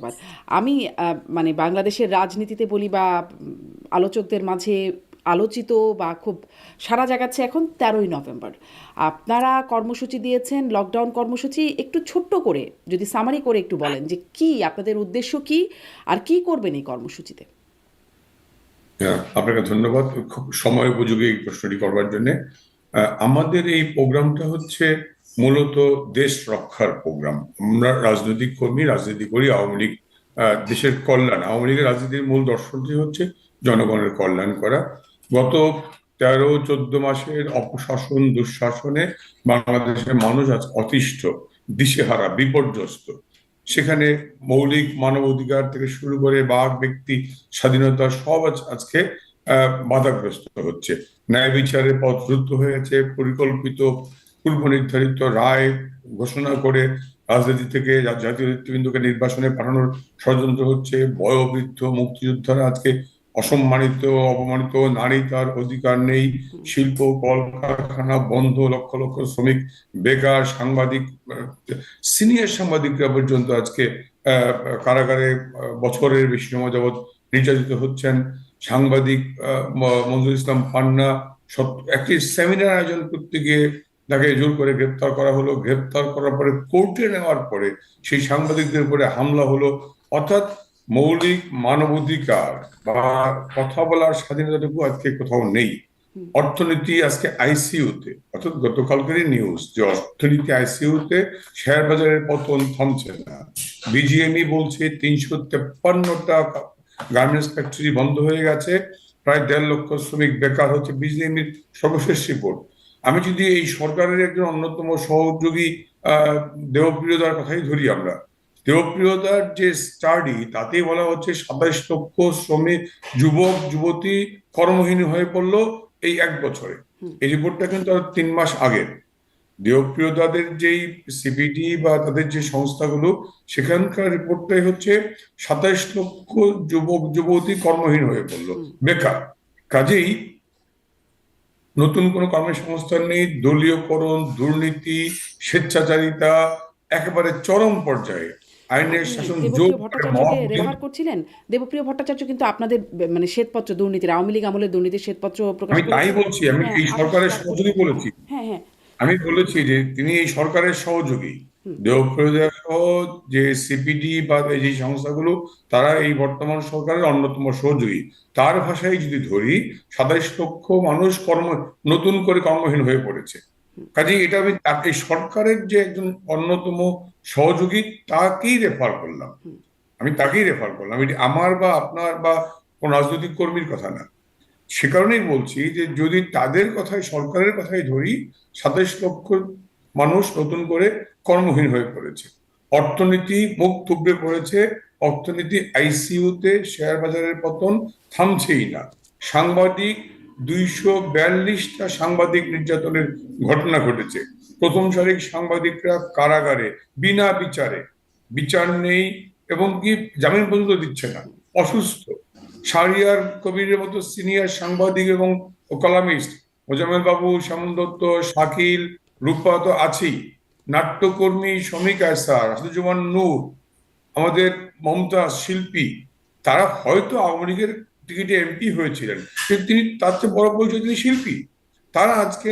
But আমি মানে বাংলাদেশের রাজনীতিতে বলি বা আলোচকদের মাঝে আলোচিত বা খুব সাড়া জাগাচ্ছে এখন 13ই নভেম্বর। আপনারা কর্মসূচি দিয়েছেন, লকডাউন কর্মসূচি। একটু ছোট্ট করে যদি সামারি করে একটু বলেন যে কি আপনাদের উদ্দেশ্য কি আর কি করবেন এই কর্মসূচিতে। হ্যাঁ, আপনাকে ধন্যবাদ খুব সময় উপযোগী এই প্রশ্নটি করবার জন্য। আমাদের এই প্রোগ্রামটা হচ্ছে মূলত দেশ রক্ষার প্রোগ্রাম। আমরা রাজনৈতিক কর্মী, রাজনীতি করি আওয়ামী লীগ। দেশের কল্যাণ, আওয়ামী লীগের রাজনীতির মূল দর্শনটি হচ্ছে জনগণের কল্যাণ করা। গত 13-14 মাসের অপশাসন দুঃশাসনে বাংলাদেশের মানুষ আজ অতিষ্ঠ, দিশেহারা, বিপর্যস্ত। সেখানে মৌলিক মানবাধিকার থেকে শুরু করে বাক ব্যক্তি স্বাধীনতা সব আজকে বাধাগ্রস্ত হচ্ছে। ন্যায় বিচারের পথ রুদ্ধ হয়েছে। পরিকল্পিত পূর্ব নির্ধারিত রায় ঘোষণা করে রাজনীতি থেকে জাতীয় নেতৃবৃন্দকে নির্বাসনে পাঠানোর ষড়যন্ত্র হচ্ছে। বয়োবৃদ্ধ মুক্তিযোদ্ধারা আজকে অসম্মানিত, অপমানিত। নারী তার অধিকার নেই। শিল্প কলকারখানা বন্ধ, লক্ষ লক্ষ শ্রমিক বেকার। সাংবাদিক, সিনিয়র সাংবাদিকরা পর্যন্ত আজকে কারাগারে বছরের বেশি সময় যাবৎ নির্যাতিত হচ্ছেন। সাংবাদিক মঞ্জুর ইসলাম পান্না একটি সেমিনার আয়োজন করতে গিয়ে তাকে জোর করে গ্রেপ্তার করা হলো। গ্রেপ্তার করার পরে কোর্টে নেওয়ার পরে সেই সাংবাদিকদের উপরে হামলা হলো। অর্থাৎ মৌলিক মানবাধিকার বা কথা বলার স্বাধীনতাটুকু আজকে কোথাও নেই। অর্থনীতি আজকে আইসিইউতে, অর্থাৎ গতকালকেরই নিউজ যে অর্থনীতি আইসিইউতে, শেয়ার বাজারের পতন থামছে না। বিজিএমই বলছে 353টা গার্মেন্টস ফ্যাক্টরি বন্ধ হয়ে গেছে, প্রায় 1.5 লক্ষ শ্রমিক বেকার হচ্ছে, বিজিএমইর সর্বশেষ রিপোর্ট। আমি যদি এই সরকারের একজন অন্যতম সহযোগী দেবপ্রিয়দার কথাই ধরি, আমরা দেবপ্রিয়দার যে স্টাডি তাতেই বলা হচ্ছে 27 লক্ষ শ্রমিক, যুবক যুবতী কর্মহীন হয়ে পড়লো এই 1 বছরে। এই রিপোর্টটা কিন্তু আর 3 মাস আগের। দেবপ্রিয়তাদের যেই সিপিডি বা তাদের যে সংস্থাগুলো, সেখানকার রিপোর্টটাই হচ্ছে 27 লক্ষ যুবক যুবতী কর্মহীন হয়ে পড়লো, বেকার। কাজেই নতুন কোনো কর্মসংস্থান নেই। দলীয়করণ, দুর্নীতি, স্বেচ্ছাচারিতা একেবারে চরম পর্যায়ে। আইনের আপনি শাসন জোর দেবপ্রিয় করে মব। ভট্টাচার্যকে রেফার করছিলেন। দেবপ্রিয় ভট্টাচার্য কিন্তু আপনাদের মানে শ্বেতপত্র, দুর্নীতির আওয়ামী লীগ আমলের দুর্নীতির শ্বেতপত্র প্রকাশ আমি তাই করেছেন। বলছি, আমি হ্যাঁ, এই 28 সরকারের লাখ কোটি সহযোগী টাকা। হ্যাঁ, বলেছি। হ্যাঁ, হ্যাঁ। আমি বলেছি যে তিনি এই সরকারের সহযোগী। দেবপ্রিয়া সহ যে সিপিডি বা এই যে সংস্থাগুলো, তারা এই বর্তমান সরকারের অন্যতম সহযোগী। তার ভাষায় যদি ধরি, 27 লক্ষ মানুষ নতুন করে কর্মহীন হয়ে পড়েছে। কাজেই এটা আমি তাকে, সরকারের যে একজন অন্যতম সহযোগী, তাকেই রেফার করলাম। আমি তাকেই রেফার করলাম, এটি আমার বা আপনার বা কোন রাজনৈতিক কর্মীর কথা না। সে কারণেই বলছি যে যদি তাদের কথাই, সরকারের কথাই ধরি, 27 লক্ষ মানুষ নতুন করে কর্মহীন হয়ে পড়েছে। অর্থনীতি মুখ থুবড়ে পড়েছে। অর্থনীতি আইসিইউতে, শেয়ার বাজারের পতন থামছেই না। সাংবাদিক, 242টা সাংবাদিক নির্যাতনের ঘটনা ঘটেছে। প্রথম সারির সাংবাদিকরা কারাগারে বিনা বিচারে, বিচার নেই, এবং কি জামিন পর্যন্ত দিচ্ছে না, অসুস্থ। শাহরিয়ার কবিরের মতো সিনিয়র সাংবাদিক এবং কলামিস্ট, মোজাম্মেল বাবু, শ্যামল দত্ত, শাকিল, রূপা তো আছেই, নাট্যকর্মী শমিক আয়সার, হাসিজুমান নূর, আমাদের মমতাজ শিল্পী, তারা হয়তো আওয়ামী লীগের টিকিটে এমপি হয়েছিলেন, কিন্তু তিনি তার চেয়ে বড় পরিচয়, তিনি শিল্পী। তারা আজকে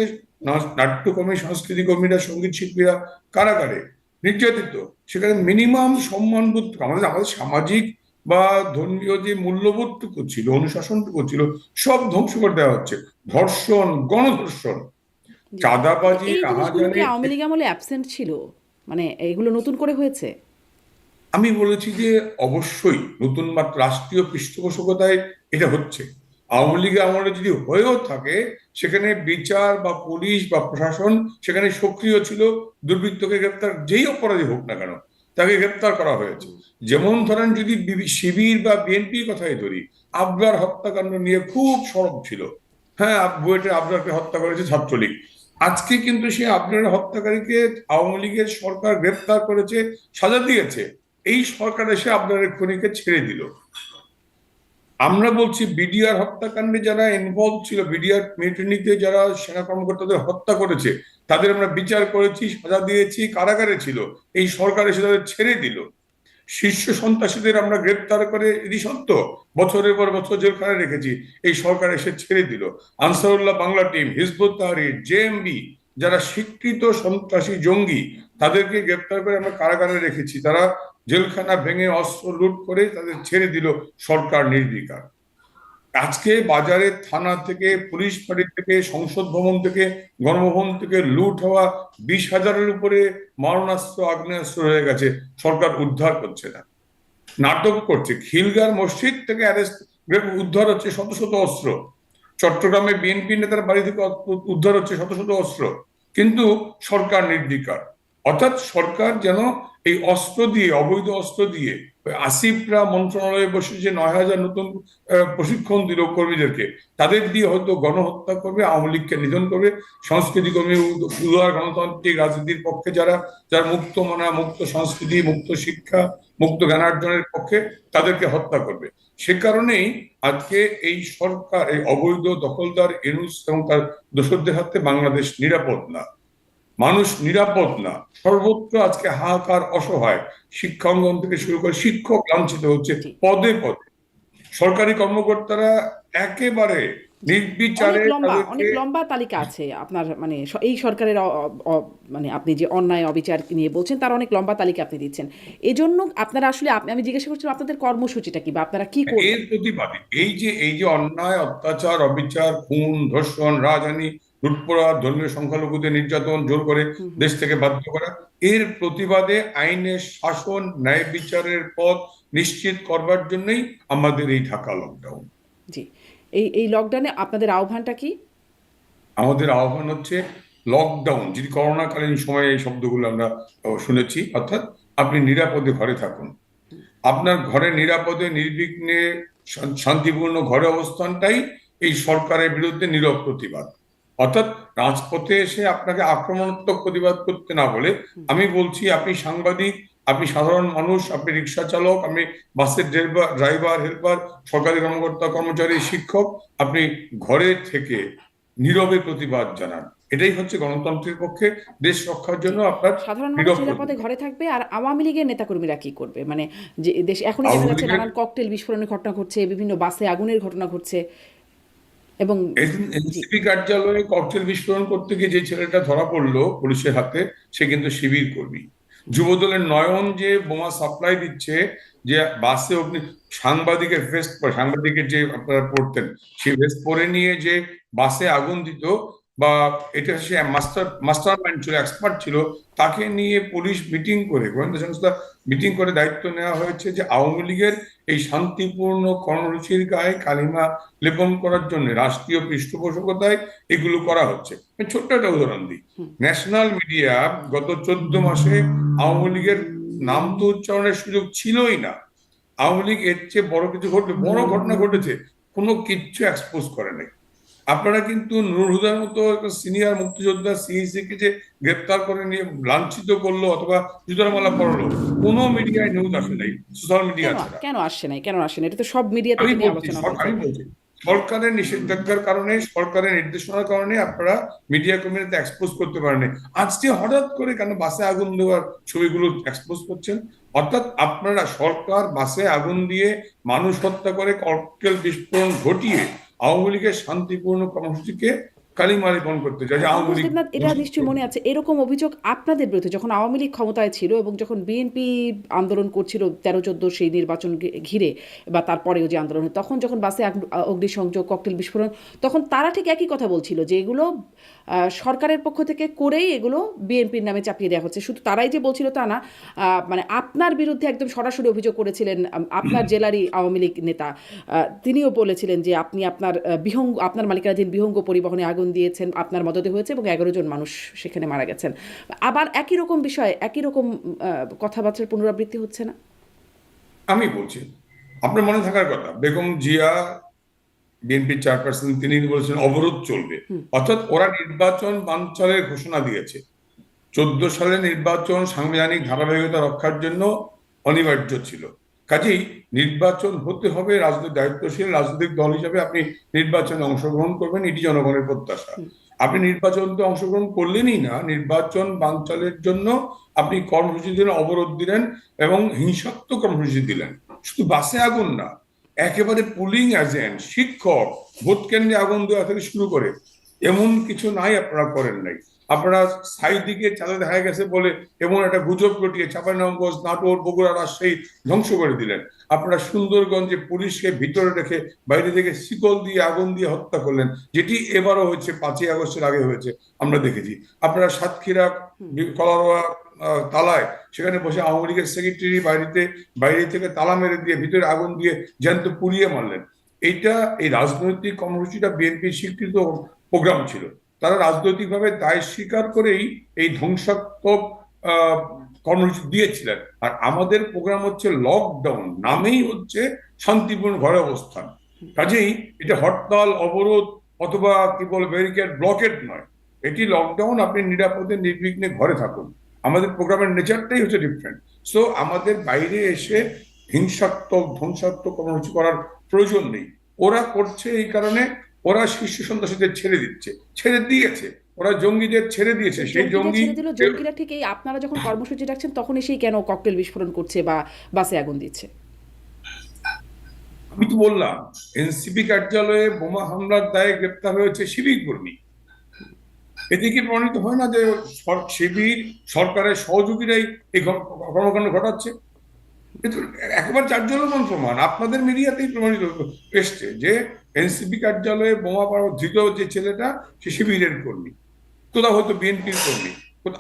নাট্যকর্মী, সংস্কৃতি কর্মীরা, সঙ্গীত শিল্পীরা কারাগারে নির্যাতিত। সেখানে মিনিমাম সম্মানবোধ, আমাদের আমাদের সামাজিক বা ধর্মীয় যে মূল্যবোধটুকু ছিল, অনুশাসনটুকু ছিল, সব ধ্বংস করে দেওয়া হচ্ছে। ধর্ষণ, গণধর্ষণ, জি। কিন্তু চাঁদাবাজি, এই জিনিসগুলো কি রাহাজানি। আওয়ামী লীগ আমলে অ্যাবসেন্ট ছিল? মানে এগুলো নতুন করে হয়েছে? আমি বলেছি যে অবশ্যই নতুন মাত্র রাষ্ট্রীয় পৃষ্ঠপোষকতায় এটা হচ্ছে। আওয়ামী লীগ আমলে যদি হয়েও থাকে, সেখানে বিচার বা পুলিশ বা প্রশাসন সেখানে সক্রিয় ছিল। দুর্বৃত্তকে গ্রেপ্তার, যেই অপরাধী হোক না কেন, তাকে গ্রেপ্তার করা হয়েছে। যেমন ধরেন যদি শিবির বা বিএনপির কথাই ধরি, আবরার হত্যাকাণ্ড নিয়ে খুব সরব ছিল। হ্যাঁ, বুয়েটে আবরারকে হত্যা করেছে ছাত্রলীগ। আজকে কিন্তু সেই আবরারের হত্যাকারীকে আওয়ামী লীগের সরকার গ্রেপ্তার করেছে, সাজা দিয়েছে। এই সরকার এসে আপনাদের খনিকে ছেড়ে দিল। আমরা বলছি বিডিআর হত্যাকাণ্ডে যারা ইনভলভ ছিল, বিডিআর মিউটিনিতে যারা সেনা কর্মকর্তাদের হত্যা করেছে, তাদের আমরা বিচার করেছি, সাজা দিয়েছি, কারাগারে ছিল। এই সরকার এসে তাদের ছেড়ে দিল। শীর্ষ সন্ত্রাসীদের আমরা গ্রেপ্তার করে এটি সত্য, বছরের পর বছর জেলখানায় রেখেছি, এই সরকার এসে ছেড়ে দিল। আনসারুল্লাহ বাংলা টিম, হিজবুত তাহরীর, জেএমবি, যারা স্বীকৃত সন্ত্রাসী জঙ্গি, তাদেরকে গ্রেপ্তার করে আমরা কারাগারে রেখেছি। তারা জেলখানা ভেঙে অস্ত্র লুট করে তাদের ছেড়ে দিল সরকার নির্বিকার। আজকে বাজারে থানা থেকে, পুলিশ ফাঁড়ি থেকে, সংসদ ভবন থেকে, গণভবন থেকে লুট হওয়া 20,000-এর উপরে মারণাস্ত্র, আগ্নেয়াস্ত্র হয়ে গেছে, সরকার উদ্ধার করছে না, নাটক করছে। খিলগাঁর মসজিদ থেকে উদ্ধার হচ্ছে শত শত অস্ত্র, চট্টগ্রামে বিএনপি নেতার বাড়ি থেকে উদ্ধার হচ্ছে শত শত অস্ত্র, কিন্তু সরকার নির্বিকার। অর্থাৎ সরকার যেন এই অস্ত্র দিয়ে, অবৈধ অস্ত্র দিয়ে, আসিফরা মন্ত্রণালয়ে বসে যে 9,000 নতুন প্রশিক্ষণ দিল কর্মীদেরকে, তাদের দিয়ে হয়তো গণহত্যা করবে, আওয়ামী লীগকে নিধন করবে, সংস্কৃতি কর্মী, উদার গণতান্ত্রিক রাজনীতির পক্ষে যারা, যারা মুক্ত মনা, মুক্ত সংস্কৃতি, মুক্ত শিক্ষা, মুক্ত জ্ঞানার্জনের পক্ষে, তাদেরকে হত্যা করবে। সে কারণেই আজকে এই সরকার, এই অবৈধ দখলদার ইউনূস এবং তার দোসরদের হাতে বাংলাদেশ নিরাপদ না, মানুষ নিরাপদ না, সর্বত্র আজকে হাহাকার, অসহায়। শিক্ষা অঙ্গন থেকে শুরু করে শিক্ষক লাঞ্ছিত হচ্ছে জি। পদে পদে, সরকারি কর্মকর্তারা একেবারে নির্বিচারে তাদেরকে। অনেক লম্বা তালিকা আছে আপনার, মানে এই সরকারের মানে আপনি যে অন্যায় অবিচার নিয়ে বলছেন তার অনেক লম্বা তালিকা আপনি দিচ্ছেন। এজন্য আপনারা আসলে আমি জিজ্ঞাসা করছিলাম আপনাদের কর্মসূচিটা কি, বা আপনারা কি এর করবেন? প্রতিবাদে এই যে অন্যায়, অত্যাচার, অবিচার, খুন, ধর্ষণ, রাজহানি, লুটপাট, ধর্মীয় সংখ্যালঘুদের নির্যাতন, জোর করে দেশ থেকে বাধ্য করা, এর প্রতিবাদে আইনের শাসন, ন্যায় বিচারের পথ নিশ্চিত করবার জন্যই আমাদের এই ঢাকা লকডাউন। জি, এই লকডাউনে আপনাদের আহ্বানটা কি? আমাদের আহ্বান হচ্ছে লকডাউন, যদি করোনাকালীন সময়ে এই শব্দগুলো আমরা শুনেছি, অর্থাৎ আপনি নিরাপদে ঘরে থাকুন, আপনার ঘরে নিরাপদে নির্বিঘ্নে শান্তিপূর্ণ ঘরে অবস্থানটাই এই সরকারের বিরুদ্ধে নীরব প্রতিবাদ। অর্থাৎ রাজপথে এসে আপনাকে আক্রমণাত্মক প্রতিবাদ করতে না বলে, আমি বলছি, আপনি সাংবাদিক, আপনি সাধারণ মানুষ, আপনি রিক্সা চালক, আপনি বাসের ড্রাইভার, হেল্পার, সরকারি কর্মকর্তা, কর্মচারী, শিক্ষক, আপনি ঘরে থেকে নীরবে প্রতিবাদ জানান। এটাই হচ্ছে গণতন্ত্রের পক্ষে, দেশ রক্ষার জন্য আপনার সাধারণ মানুষ নীরব নিরাপদে প্রতিবাদ। ঘরে থাকবে, আর আওয়ামী লীগের নেতাকর্মীরা কি করবে? মানে যে দেশ এখনই দেখা আওয়ামী যাচ্ছে লীগের নানান ককটেল বিস্ফোরণের ঘটনা ঘটছে, বিভিন্ন বাসে আগুনের ঘটনা ঘটছে, এবং জি। এনসিপি কার্যালয়ে ককটেল বিস্ফোরণ করতে গিয়ে যে ছেলেটা ধরা পড়লো পুলিশের হাতে, সে কিন্তু শিবির কর্মী। যুবদলের নয়ন যে বোমা সাপ্লাই দিচ্ছে, যে বাসে সাংবাদিকের ভেস্ট, সাংবাদিকের যে আপনারা পড়তেন, সেই ভেস্ট পরে নিয়ে যে বাসে আগুন দিত, বা এটা সে মাস্টার মাইন্ড ছিল, এক্সপার্ট ছিল, তাকে নিয়ে পুলিশ মিটিং করে, গোয়েন্দা সংস্থা মিটিং করে দায়িত্ব নেওয়া হয়েছে যে আওয়ামী লীগের এই শান্তিপূর্ণ কর্মসূচির গায়ে কালিমা লেপন করার জন্য রাষ্ট্রীয় পৃষ্ঠপোষকতায় এগুলো করা হচ্ছে। আমি ছোট্ট একটা উদাহরণ দিই। ন্যাশনাল মিডিয়া গত 14 মাসে আওয়ামী লীগের নাম তো উচ্চারণের সুযোগ ছিলই না। আওয়ামী লীগ এর চেয়ে বড় কিছু ঘটবে, বড় ঘটনা ঘটেছে, কোনো কিচ্ছু এক্সপোজ করে নাই। আপনারা কিন্তু নুর হুদার মতো সিনিয়র মুক্তিযোদ্ধা সিইসি কে যে গ্রেপ্তার করে নিয়ে লাঞ্ছিত করলো অথবা জুতার মালা পড়লো, কোনো মিডিয়ায় নিউজ আসে নাই, সোশ্যাল মিডিয়া ছাড়া। কেন আসছে না, কেন আসছে না? এটা তো সব মিডিয়াতে আমি নিয়ে বলছি আলোচনা হয়েছে। আমি বলছি সরকারের নিষেধাজ্ঞার কারণে, সরকারের নির্দেশনার কারণে আপনারা মিডিয়া কমিউনিটি এক্সপোজ করতে পারেন। আজকে হঠাৎ করে কেন বাসে আগুন দেওয়ার ছবিগুলো এক্সপোজ করছেন? অর্থাৎ আপনারা, সরকার বাসে আগুন দিয়ে মানুষ হত্যা করে, ককটেল বিস্ফোরণ ঘটিয়ে আওয়ামী লীগের শান্তিপূর্ণ কর্মসূচিকে কালিমা লেপন করতে চায়, যে আওয়ামী লীগ। মুসলিমনাথ, এটা নিশ্চয়ই মনে আছে এরকম অভিযোগ আপনাদের বিরুদ্ধে যখন আওয়ামী লীগ ক্ষমতায় ছিল এবং যখন বিএনপি আন্দোলন করছিল 13-14 সেই নির্বাচন ঘিরে, বা তারপরেও যে আন্দোলন, তখন যখন বাসে অগ্নিসংযোগ, ককটেল বিস্ফোরণ, তখন তারা ঠিক একই কথা বলছিল যে এগুলো সরকারের পক্ষ থেকে করেই এগুলো বিএনপির নামে চাপিয়ে দেওয়া হচ্ছে। শুধু তারাই যে বলছিল তা না, মানে আপনার বিরুদ্ধে একদম সরাসরি অভিযোগ করেছিলেন আপনার জেলারই আওয়ামী লীগ নেতা, তিনিও বলেছিলেন যে আপনি আপনার মালিকানাধীন বিহঙ্গ পরিবহনে আগুন দিয়েছেন, আপনার মদতে হয়েছে, এবং 11 জন মানুষ সেখানে মারা গেছেন। আবার একই রকম বিষয়, একই রকম কথাবার্তার পুনরাবৃত্তি হচ্ছে না? আমি বলছি, আপনার মনে থাকার কথা, বেগম জিয়া বিএনপির চেয়ারপারসন, তিনি বলেছেন অবরোধ চলবে। অর্থাৎ ওরা নির্বাচন বানচালের ঘোষণা দিয়েছে। 14 সালের নির্বাচন সাংবিধানিক ধারাবাহিকতা রক্ষার জন্য অনিবার্য ছিল। কাজেই নির্বাচন হতে হবে, দায়িত্বশীল রাজনৈতিক দল হিসেবে আপনি নির্বাচনে অংশগ্রহণ করবেন, এটি জনগণের প্রত্যাশা। আপনি নির্বাচনতে অংশগ্রহণ করলেনই না, নির্বাচন বানচালের জন্য আপনি কর্মসূচি দিলেন, অবরোধ দিলেন এবং হিংসাত্মক কর্মসূচি দিলেন। শুধু বাসে আগুন না, একেবারে পুলিং এজেন্ট, শিক্ষক, ভোট কেন্দ্রে আগুন দেওয়া থেকে শুরু করে এমন কিছু নাই আপনারা করেন নাই। আপনারা সাইদিকে চাঁদা দেখা গেছে বলে এমন একটা গুজব রটিয়ে চাঁপাইনবাবগঞ্জ, নাটোর, বগুড়া, রাজশাহী ধ্বংস করে দিলেন। আপনারা সুন্দরগঞ্জে পুলিশকে ভিতরে রেখে বাইরে থেকে শিকল দিয়ে আগুন দিয়ে হত্যা করলেন, যেটি এবারও হয়েছে, 5ই আগস্টের আগে হয়েছে, আমরা দেখেছি। আপনারা সাতক্ষীরা, কলারোয়া, তালায় সেখানে বসে আওয়ামী লীগের সেক্রেটারি বাইরে থেকে তালা মেরে দিয়ে ভিতরে আগুন দিয়ে জ্যান্ত পুড়িয়ে মারলেন। এইটা, এই রাজনৈতিক কর্মসূচিটা বিএনপির স্বীকৃত প্রোগ্রাম ছিল। তারা রাজনৈতিকভাবে দায় স্বীকার করেই এই ধ্বংসাত্মক কর্মসূচি দিয়েছিলেন। আর আমাদের প্রোগ্রাম হচ্ছে লকডাউন, নামেই হচ্ছে শান্তিপূর্ণ ঘরে অবস্থান। কাজেই এটা হরতাল, অবরোধ অথবা কি বল ব্যারিকেড, ব্লকেট নয়, এটি লকডাউন। আপনি নিরাপদে নির্বিঘ্নে ঘরে থাকুন। আমাদের প্রোগ্রামের নেচারটাই হচ্ছে ডিফারেন্ট। সো আমাদের বাইরে এসে হিংসাত্মক, ধ্বংসাত্মক কর্মসূচি করার প্রয়োজন নেই। ওরা করছে এই কারণে, ওরা শীর্ষ সন্ত্রাসীদের ছেড়ে দিয়েছে, ওরা জঙ্গিদের ছেড়ে দিয়েছে। সেই জঙ্গি ছেড়ে দিল, জঙ্গিরা ঠিক এই আপনারা যখন কর্মসূচি রাখছেন তখন এসেই কেন ককটেল বিস্ফোরণ করছে বা বাসে আগুন দিচ্ছে? আমি তো বললাম, এনসিপি কার্যালয়ে বোমা হামলার দায়ে গ্রেপ্তার হয়েছে শিবির কর্মী। এদিকে প্রমাণিত হয় না যে শিবির সরকারের সহযোগীরাই এই কর্মকাণ্ড ঘটাচ্ছে? একেবারে চাঞ্চল্যকর প্রমাণ আপনাদের মিডিয়াতেই প্রমাণিত এসছে যে এনসিপি কার্যালয়ে বোমা ধৃত যে ছেলেটা সে শিবিরের কর্মী, তোরা হয়তো বিএনপির কর্মী।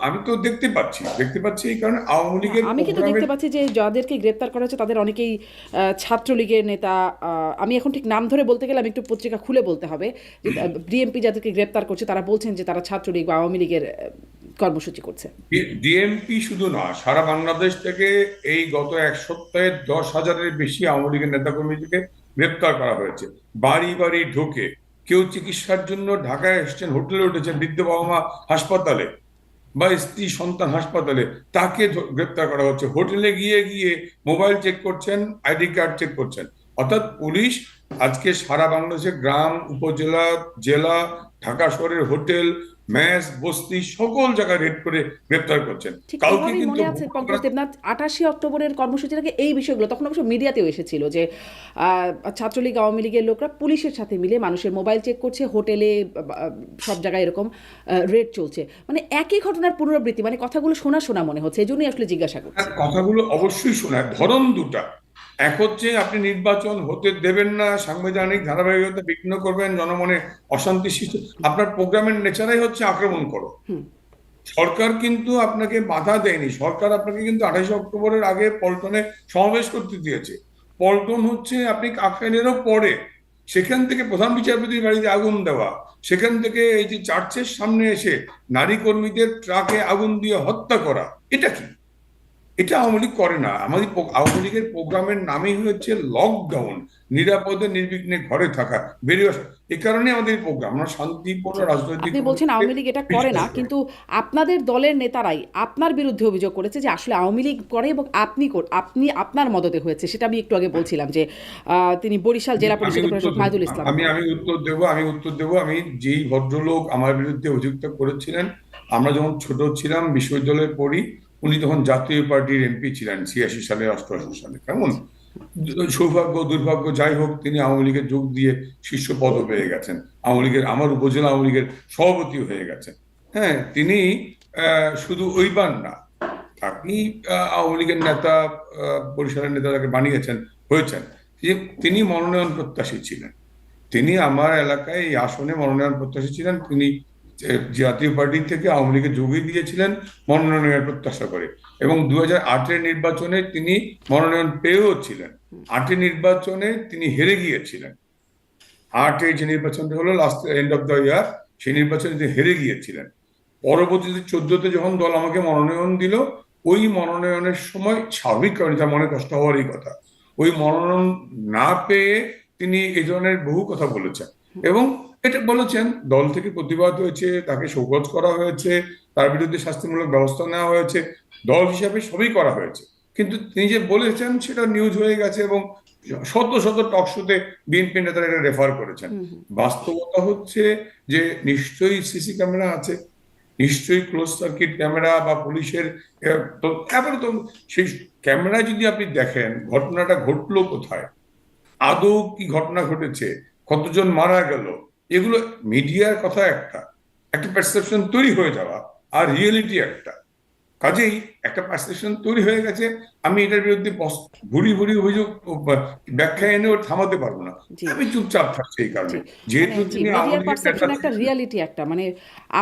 আমি তো দেখতে পাচ্ছি এই কারণে আওয়ামী লীগের আমি কিন্তু দেখতে পাচ্ছি যে যাদেরকে গ্রেপ্তার করা হচ্ছে তাদের অনেকেই ছাত্রলীগের নেতা। আমি এখন ঠিক নাম ধরে বলতে গেলে আমি একটু পত্রিকা খুলে বলতে হবে যে ডিএমপি যাদেরকে গ্রেপ্তার করছে তারা বলছেন যে তারা ছাত্রলীগ বা আওয়ামী লীগের কর্মসূচি করছে। ডিএমপি শুধু না, সারা বাংলাদেশ থেকে এই গত 1 সপ্তাহে 10,000-এর বেশি আওয়ামী লীগের নেতাকর্মীদেরকে গ্রেপ্তার করা হয়েছে। বাড়ি বাড়ি ঢুকে, কেউ চিকিৎসার জন্য ঢাকায় এসেছেন, হোটেলে উঠেছেন, বৃদ্ধ বাবা মা হাসপাতালে বা স্ত্রী সন্তান হাসপাতালে, তাকে গ্রেপ্তার করা হচ্ছে। হোটেলে গিয়ে গিয়ে মোবাইল চেক করছেন, আইডি কার্ড চেক করছেন। অর্থাৎ পুলিশ আজকে সারা বাংলাদেশের গ্রাম, উপজেলা, জেলা, ঢাকা শহরের হোটেল, মেস, বস্তি সকল জায়গায় রেড করে গ্রেপ্তার করছেন। ঠিক কাউকে এভাবেই কিন্তু মনে আছে পঙ্কজ দেবনাথ 28 অক্টোবরের কর্মসূচির আগে এই বিষয়গুলো তখন অবশ্য মিডিয়াতেও এসেছিল যে ছাত্রলীগ আওয়ামী লীগের লোকরা পুলিশের সাথে মিলে মানুষের মোবাইল চেক করছে, হোটেলে সব জায়গায় এরকম রেড চলছে। মানে একই ঘটনার পুনরাবৃত্তি, মানে কথাগুলো শোনা শোনা মনে হচ্ছে, এই জন্যই আসলে জিজ্ঞাসা করছি। কথাগুলো অবশ্যই শোনায়, ধরন দুটা। এক হচ্ছে আপনি নির্বাচন হতে দেবেন না, সাংবিধানিক ধারাবাহিকতা বিঘ্ন করবেন, জনমনে অশান্তি সৃষ্টি, আপনার প্রোগ্রামের নেচারাই হচ্ছে আক্রমণ করো। সরকার কিন্তু আপনাকে বাধা দেয়নি, সরকার আপনাকে কিন্তু 28 অক্টোবরের আগে পল্টনে সমাবেশ করতে দিয়েছে। পল্টন হচ্ছে আপনি কাকরাইলেরও পরে, সেখান থেকে প্রধান বিচারপতির বাড়িতে আগুন দেওয়া, সেখান থেকে এই যে চার্চের সামনে এসে নারী কর্মীদের ট্রাকে আগুন দিয়ে হত্যা করা, এটা কি? এটা আওয়ামী লীগ করে না। আমাদের আওয়ামী লীগের প্রোগ্রামের নামই হচ্ছে লকডাউন, নিরাপদে নির্বিঘ্নে ঘরে থাকা, বেরিয়ে আসা। এই কারণে আমাদের প্রোগ্রাম, আমরা শান্তিপূর্ণ রাজনৈতিক। আপনি বলছেন আওয়ামী লীগ এটা করে না, কিন্তু আপনাদের দলের নেতারাই আপনার বিরুদ্ধে অভিযোগ করেছে যে আসলে আওয়ামী লীগ করে এবং আপনি আপনার মদতে হয়েছে। সেটা আমি একটু আগে বলছিলাম যে তিনি বরিশাল জেলা পরিষদের প্রশাসক মাইদুল ইসলাম। আমি উত্তর দেব। আমি যেই ভদ্রলোক আমার বিরুদ্ধে অভিযুক্ত করেছিলেন, আমরা যখন ছোট ছিলাম, বিশ্ববিদ্যালয়ে পড়ি, উনি তখন জাতীয় পার্টির এমপি ছিলেন 86 সালে, 88 সালে। কেমন সৌভাগ্য দুর্ভাগ্য যাই হোক, তিনি আওয়ামী লীগের যোগ দিয়ে শীর্ষ পদও পেয়ে গেছেন। আওয়ামী লীগের, আমার উপজেলা আওয়ামী লীগের সভাপতি হয়ে গেছেন। হ্যাঁ, তিনি শুধু ওইবার না, আপনি আওয়ামী লীগের নেতা, বরিশালের নেতা যাকে বানিয়েছেন হয়েছেন। তিনি মনোনয়ন প্রত্যাশী ছিলেন, তিনি আমার এলাকায় এই আসনে মনোনয়ন প্রত্যাশী ছিলেন। তিনি জাতীয় পার্টি থেকে আওয়ামী লীগে যোগই দিয়েছিলেন মনোনয়নের প্রত্যাশা করে, এবং 2008-এর নির্বাচনে তিনি মনোনয়ন পেয়েও ছিলেন। 8-এর নির্বাচনে তিনি হেরে গিয়েছিলেন। 8-এ যে নির্বাচনটা হলো last end of the year, সেই নির্বাচনে তিনি হেরে গিয়েছিলেন। পরবর্তীতে 14-তে যখন দল আমাকে মনোনয়ন দিল, ওই মনোনয়নের সময় স্বাভাবিক কারণে তার মনে কষ্ট হওয়ারই কথা, ওই মনোনয়ন না পেয়ে তিনি এই ধরনের বহু কথা বলেছেন, এবং এটা বলেছেন দল থেকে প্রতিবাদ হয়েছে, তাকে শোকজ করা হয়েছে, তার বিরুদ্ধে শাস্তিমূলক ব্যবস্থা নেওয়া হয়েছে, দল হিসাবে সবই করা হয়েছে। কিন্তু তিনি যে বলেছেন সেটা নিউজ হয়ে গেছে এবং শত শত টক শোতে বিএনপি নেতারা এটা রেফার করেছেন। বাস্তবতা হচ্ছে যে নিশ্চয়ই সিসি ক্যামেরা আছে, নিশ্চয়ই ক্লোজ সার্কিট ক্যামেরা বা পুলিশের তো এবারে তো সেই ক্যামেরা যদি আপনি দেখেন ঘটনাটা ঘটলো কোথায়, আদৌ কি ঘটনা ঘটেছে, কতজন মারা গেল, এগুলো মিডিয়ার কথা একটা একটা পারসেপশন তৈরি হয়ে যাওয়া আর রিয়েলিটি একটা। কাজেই একটা পারসেপশন তৈরি হয়ে গেছে, আমি এটার বিরুদ্ধে ভুরি ভুরি অভিযোগ ব্যাখ্যা এনেও থামাতে পারবো না, জি আমি চুপচাপ থাকছি এই কারণে জি যেহেতু জি তিনি আওয়ামী মিডিয়ার লীগের নেতা পারসেপশন একটা, ছিলেন। রিয়ালিটি একটা,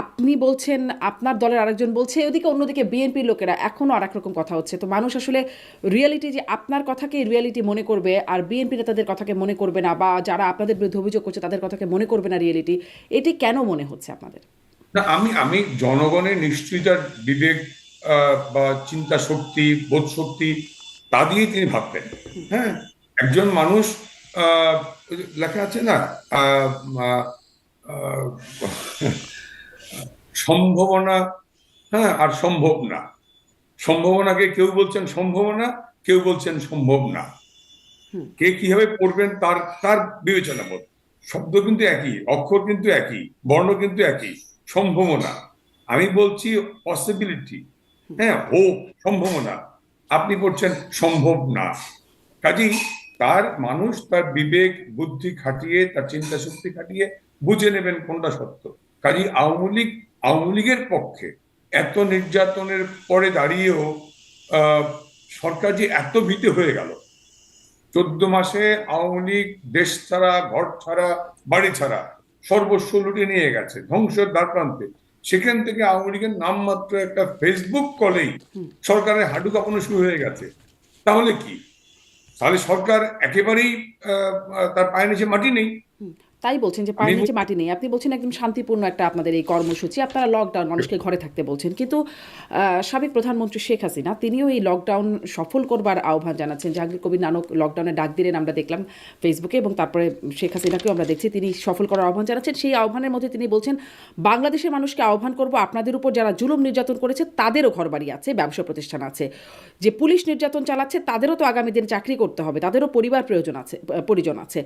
আপনি বলছেন, আপনার দলের আরেকজন বলছে, ওদিকে অন্যদিকে বিএনপির লোকেরা এখনো আরেক রকম কথা হচ্ছে। তো মানুষ আসলে রিয়ালিটি, যে আপনার কথাকে রিয়ালিটি মনে করবে আর বিএনপি নেতাদের কথাকে মনে করবে না, বা যারা আপনাদের বিরুদ্ধে অভিযোগ করছে তাদের কথাকে মনে করবে না রিয়ালিটি, এটি কেন মনে হচ্ছে আপনাদের? না, আমি আমি জনগণের নিশ্চয়ই তার বিবেক বা চিন্তা শক্তি, বোধ শক্তি, তা দিয়ে তিনি ভাবতেন। হ্যাঁ, একজন মানুষ ওই যে লেখা আছে না, আহ, আহ, আহ, সম্ভাবনা, হ্যাঁ, আর সম্ভব না। সম্ভাবনাকে কেউ বলছেন সম্ভাবনা, কেউ বলছেন সম্ভব না। কে কিভাবে পড়বেন তার তার বিবেচনা বোধ। শব্দ কিন্তু একই, অক্ষর কিন্তু একই, বর্ণ কিন্তু একই। সম্ভাবনা, আমি বলছি পসিবিলিটি, হ্যাঁ, হোপ, সম্ভাবনা। আপনি পড়ছেন সম্ভব না। কাজেই তার মানুষ তার বিবেক বুদ্ধি খাটিয়ে, তার চিন্তা শক্তি খাটিয়ে বুঝে নেবেন কোনটা সত্য। কাজেই আওয়ামী লীগের পক্ষে এত নির্যাতনের পরে দাঁড়িয়েও সরকার যে এত ভীতি হয়ে গেল, 14 মাসে আওয়ামী লীগ দেশ ছাড়া, ঘর ছাড়া, বাড়ি ছাড়া, সর্বস্ব লুটে নিয়ে গেছে ধ্বংসের দ্বারপ্রান্তে। সেখান থেকে আওয়ামী লীগের নামমাত্র একটা ফেসবুক কলেই সরকারের হাঁটু কাঁপানো শুরু হয়ে গেছে। তাহলে কি, তাহলে সরকার একেবারেই তার পায়ের নিচে মাটি নেই। তাই বলছেন যে আমি পায়ের নিচে মাটি নেই। আপনি বলছেন একদম শান্তিপূর্ণ একটা আপনাদের এই কর্মসূচি, আপনারা লকডাউন, মানুষকে ঘরে থাকতে বলছেন, কিন্তু সাবেক প্রধানমন্ত্রী শেখ হাসিনা তিনিও এই লকডাউন সফল করবার আহ্বান জানাচ্ছেন। জাহাঙ্গীর কবির নানক লকডাউনে ডাক দিলেন, আমরা দেখলাম ফেসবুকে, এবং তারপরে শেখ হাসিনাকেও আমরা দেখছি তিনি সফল করার আহ্বান জানাচ্ছেন। সেই আহ্বানের মধ্যে তিনি বলছেন, বাংলাদেশের মানুষকে আহ্বান করব, আপনাদের উপর যারা জুলুম নির্যাতন করেছে তাদেরও ঘরবাড়ি আছে, ব্যবসা প্রতিষ্ঠান আছে, যে পুলিশ নির্যাতন চালাচ্ছে তাদেরও তো আগামী দিন চাকরি করতে হবে, তাদেরও পরিবার পরিজন আছে।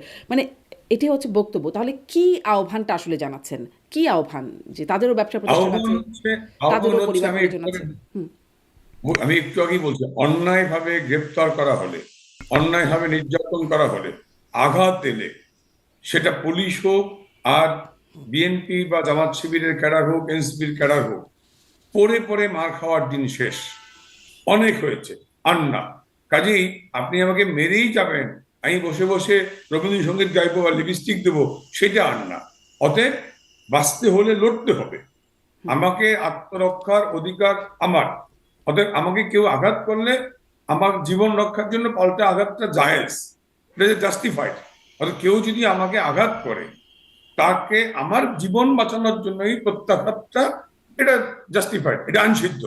এটি হচ্ছে বক্তব্য। তাহলে কি আহ্বানটা আসলে জানাচ্ছেন? কি আহ্বান? যে তাদেরও ব্যবসা প্রতিষ্ঠান আহ্বান আছে, হচ্ছে, তাদেরও পরিবার আমি পরিজন আছে। হুম আমি একটু আগেই বলছি, অন্যায়ভাবে গ্রেপ্তার করা হলে, অন্যায়ভাবে নির্যাতন করা হলে, আঘাত এলে, সেটা পুলিশ হোক আর বিএনপি বা জামাত শিবিরের ক্যাডার হোক, এনসিপির ক্যাডার হোক, পরে পরে মার খাওয়ার দিন শেষ, অনেক হয়েছে, আর না। কাজেই আপনি আমাকে মেরেই যাবেন, আমি বসে বসে রবীন্দ্রসঙ্গীত গাইবো বা লিপস্টিক দেবো, সেটা আর না। অতএব বাঁচতে হলে লড়তে হবে, আমাকে আত্মরক্ষার অধিকার আমার। অতএব আমাকে কেউ আঘাত করলে আমার জীবন রক্ষার জন্য পাল্টা আঘাতটা জায়েজ, জাস্টিফাইড। অর্থাৎ কেউ যদি আমাকে আঘাত করে, তাকে আমার জীবন বাঁচানোর জন্যই প্রত্যাঘাতটা, এটা জাস্টিফাইড, এটা আইনসিদ্ধ।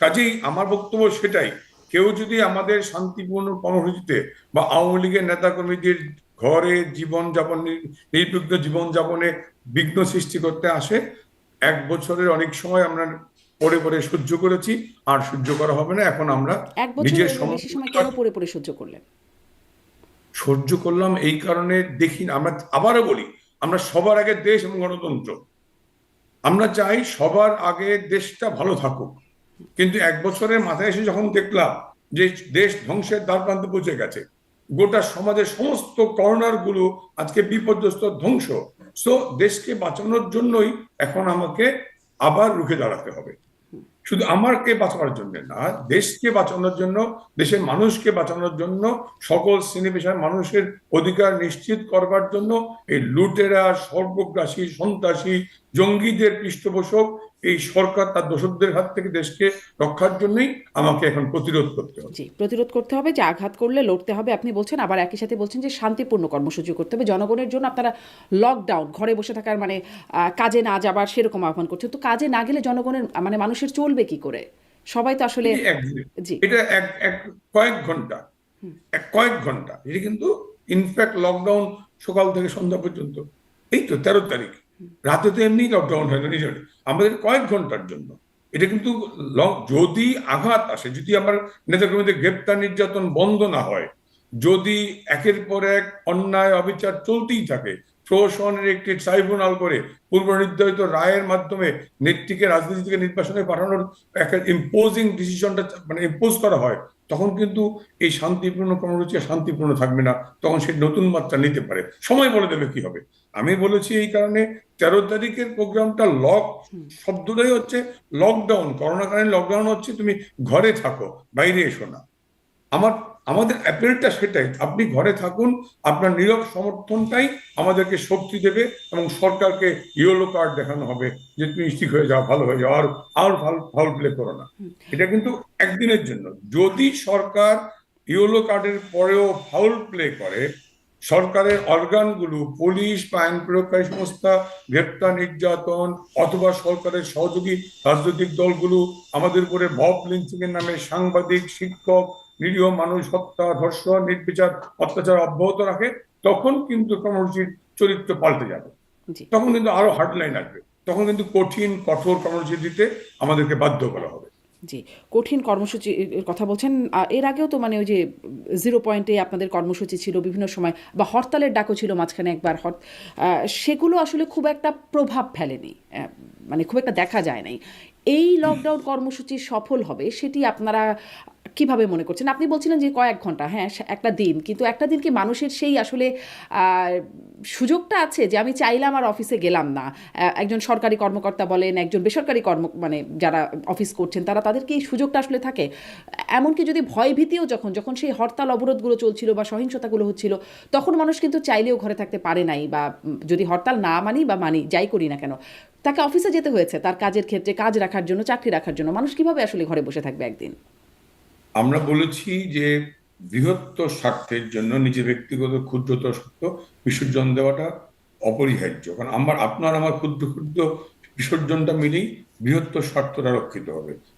কাজেই আমার বক্তব্য সেটাই, কেউ যদি আমাদের শান্তিপূর্ণ কর্মসূচিতে বা আওয়ামী লীগের নেতাকর্মীদের ঘরে জীবনযাপন, নির্বিঘ্ন জীবনযাপনে বিঘ্ন সৃষ্টি করতে আসে, 1 বছরের অনেক সময় আমরা পরে পরে সহ্য করেছি, আর সহ্য করা হবে না। এখন আমরা এক নিজের বছরের বেশি সময় কেন পড়ে সহ্য করলেন? সহ্য করলাম এই কারণে, দেখি না, আমরা আবারও বলি, আমরা সবার আগে দেশ এবং গণতন্ত্র, আমরা চাই সবার আগে দেশটা ভালো থাকুক। কিন্তু 1 বছরের মাথায় এসে যখন দেখলাম যে দেশ ধ্বংসের দ্বারপ্রান্তে পৌঁছে গেছে, গোটা সমাজের সমস্ত কর্নার গুলো আজকে বিপর্যস্ত, ধ্বংস, সো দেশকে বাঁচানোর জন্যই এখন আমাকে আবার রুখে দাঁড়াতে হবে। শুধু আমাকে বাঁচানোর জন্য না, দেশকে বাঁচানোর জন্য, দেশের মানুষকে বাঁচানোর জন্য, সকল শ্রেণী পেশার মানুষের অধিকার নিশ্চিত করবার জন্য এই লুটেরা, সর্বগ্রাসী, সন্ত্রাসী, জঙ্গিদের পৃষ্ঠপোষক এই সরকার তার দোষকদের হাত থেকে দেশকে রক্ষার জন্যই আমাকে এখন প্রতিরোধ করতে হবে। জি, প্রতিরোধ করতে হবে, যে আঘাত করলে লড়তে হবে আপনি বলছেন, আবার একই সাথে বলছেন যে শান্তিপূর্ণ কর্মসূচি করতে হবে জনগণের জন্য। আপনারা লকডাউন, ঘরে বসে থাকার, কাজে না যাবার সেরকম আহ্বান করছেন। তো কাজে না গেলে জনগণের, মানুষের চলবে কি করে? সবাই তো আসলে। জি এটা এক এক কয়েক ঘন্টা, কয়েক ঘন্টা, এটা কিন্তু ইনফ্যাক্ট লকডাউন সকাল থেকে সন্ধ্যা পর্যন্ত। এই তো 13 তারিখ রাতে তো এমনি লকডাউন হয় না, আমাদের কয়েক ঘন্টার জন্য। এটা কিন্তু যদি আঘাত আসে, যদি আমার নেতাকর্মীদের গ্রেপ্তার নির্যাতন বন্ধ না হয়, যদি একের পর এক অন্যায় অবিচার চলতেই থাকে, প্রশাসনের একটি ট্রাইব্যুনাল করে পূর্ব নির্ধারিত রায়ের মাধ্যমে নেত্রীকে রাজনীতি থেকে নির্বাসনে পাঠানোর একটা ইম্পোজিং ডিসিশনটা মানে ইম্পোজ করা হয়, তখন কিন্তু এই শান্তিপূর্ণ কর্মসূচি শান্তিপূর্ণ থাকবে না, তখন সে নতুন মাত্রা নিতে পারে। সময় বলে দেবে কি হবে। আমি বলেছি এই কারণে 13 তারিখের প্রোগ্রামটা শব্দটাই হচ্ছে লকডাউন, করোনাকালীন লকডাউন হচ্ছে তুমি ঘরে থাকো, বাইরে এসো না। আমার আমাদের অ্যাপিলটা সেটাই, আপনি ঘরে থাকুন, আপনার নীরব সমর্থনটাই আমাদেরকে শক্তি দেবে এবং সরকারকে ইয়েলো কার্ড দেখানো হবে যে তুমি ঠিক হয়ে যাও, ভালো হয়ে যাও, আর আর ফাউল প্লে করো না। এটা কিন্তু একদিনের জন্য। যদি সরকার ইয়েলো কার্ডের পরেও ফাউল প্লে করে, সরকারের অর্গানগুলো, পুলিশ বা আইন প্রয়োগকারী সংস্থা, গ্রেপ্তার নির্যাতন অথবা সরকারের সহযোগী রাজনৈতিক দলগুলো আমাদের উপরে মব লিঞ্চিং এর নামে সাংবাদিক, শিক্ষক, নিরীহ মানুষ হত্যা, ধর্ষণ, নির্বিচার অত্যাচার অব্যাহত রাখে, তখন কিন্তু কর্মসূচির চরিত্র পাল্টে যাবে। জি তখন কিন্তু আরো হার্ডলাইন আসবে, তখন কিন্তু কঠিন কঠোর কর্মসূচি দিতে আমাদেরকে বাধ্য করা হবে। জি কঠিন কর্মসূচির কথা বলছেন। এর আগেও তো মানে ওই যে 0 পয়েন্টে আপনাদের কর্মসূচি ছিল বিভিন্ন সময়, বা হরতালের ডাকও ছিল মাঝখানে একবার, সেগুলো আসলে খুব একটা প্রভাব ফেলেনি, মানে খুব একটা দেখা যায় নাই। এই লকডাউন কর্মসূচি সফল হবে সেটি আপনারা কিভাবে মনে করছেন? আপনি বলছিলেন যে কয়েক ঘন্টা, হ্যাঁ একটা দিন, কিন্তু একটা দিন কি মানুষের সেই আসলে সুযোগটা আছে যে আমি চাইলাম আর অফিসে গেলাম না? একজন সরকারি কর্মকর্তা বলেন, একজন বেসরকারি মানে যারা অফিস করছেন তাদের কি এই সুযোগটা আসলে থাকে? এমনকি যদি ভয় ভীতিও যখন সেই হরতাল অবরোধগুলো চলছিল বা সহিংসতাগুলো হচ্ছিল, তখন মানুষ কিন্তু চাইলেও ঘরে থাকতে পারে নাই, বা যদি হরতাল না মানি বা মানি যাই করি না কেন, তাকে অফিসে যেতে হয়েছে তার কাজের ক্ষেত্রে, কাজ রাখার জন্য, চাকরি রাখার জন্য। মানুষ কিভাবে আসলে ঘরে বসে থাকবে একদিন? আমরা বলেছি যে বৃহত্তর স্বার্থের জন্য নিজের ব্যক্তিগত ক্ষুদ্রতর স্বার্থ বিসর্জন দেওয়াটা অপরিহার্য, কারণ আপনার আমার ক্ষুদ্র ক্ষুদ্র বিসর্জনটা মিলেই বৃহত্তর স্বার্থটা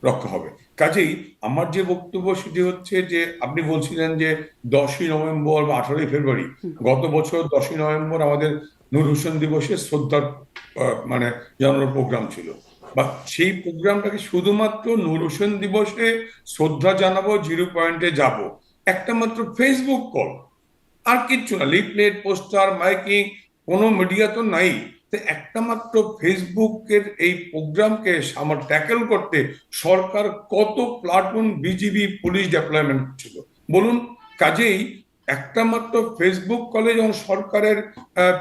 রক্ষা হবে। কাজেই আমার যে বক্তব্য সেটি হচ্ছে যে, আপনি বলছিলেন যে 10ই নভেম্বর বা 18ই ফেব্রুয়ারি, গত বছর 10ই নভেম্বর আমাদের নূর হোসেন দিবসে শ্রদ্ধার মানে জানানোর প্রোগ্রাম ছিল, বা সেই প্রোগ্রামটাকে শুধুমাত্র নূর হোসেন দিবসে শ্রদ্ধা জানাবো, 0 পয়েন্টে যাব, একটা মাত্র ফেসবুক কল, আর কিচ্ছু না, লিফলেট, পোস্টার, মাইকিং, কোনো মিডিয়া তো নাই। তো একটা মাত্র ফেসবুকের এই প্রোগ্রামকে আমার ট্যাকেল করতে সরকার কত প্লাটুন বিজিবি পুলিশ ডেপ্লয়মেন্ট ছিল বলুন। কাজেই একটা মাত্র ফেসবুক কলে যখন সরকারের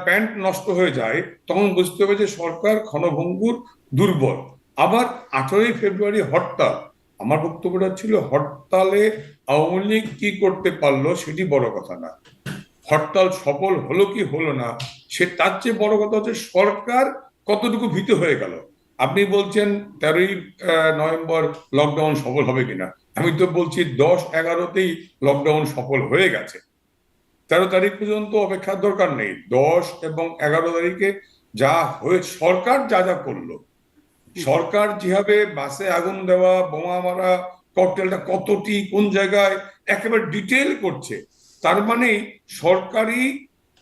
প্যান্ট নষ্ট হয়ে যায়, তখন বুঝতে হবে যে সরকার ক্ষণভঙ্গুর, দুর্বল। আবার 18ই ফেব্রুয়ারি হরতাল, আমার বক্তব্যটা ছিল হরতালে আওয়ামী লীগ কি করতে পারলো সেটি বড় কথা না, হরতাল সফল হলো কি হলো না সে তার চেয়ে বড় কথা হচ্ছে সরকার কতটুকু ভীত হয়ে গেল। আপনি বলছেন 13ই নভেম্বর লকডাউন সফল হবে কিনা, আমি তো বলছি 10-11তেই লকডাউন সফল হয়ে গেছে। 13 তারিখ পর্যন্ত অপেক্ষার দরকার নেই। 10 এবং 11 তারিখে যা হয়ে সরকার যা যা করলো, সরকার যেভাবে বাসে আগুন দেওয়া, বোমা মারা, ককটেলটা কতটি কোন জায়গায় একেবারে ডিটেল করছে, তার মানে সরকারই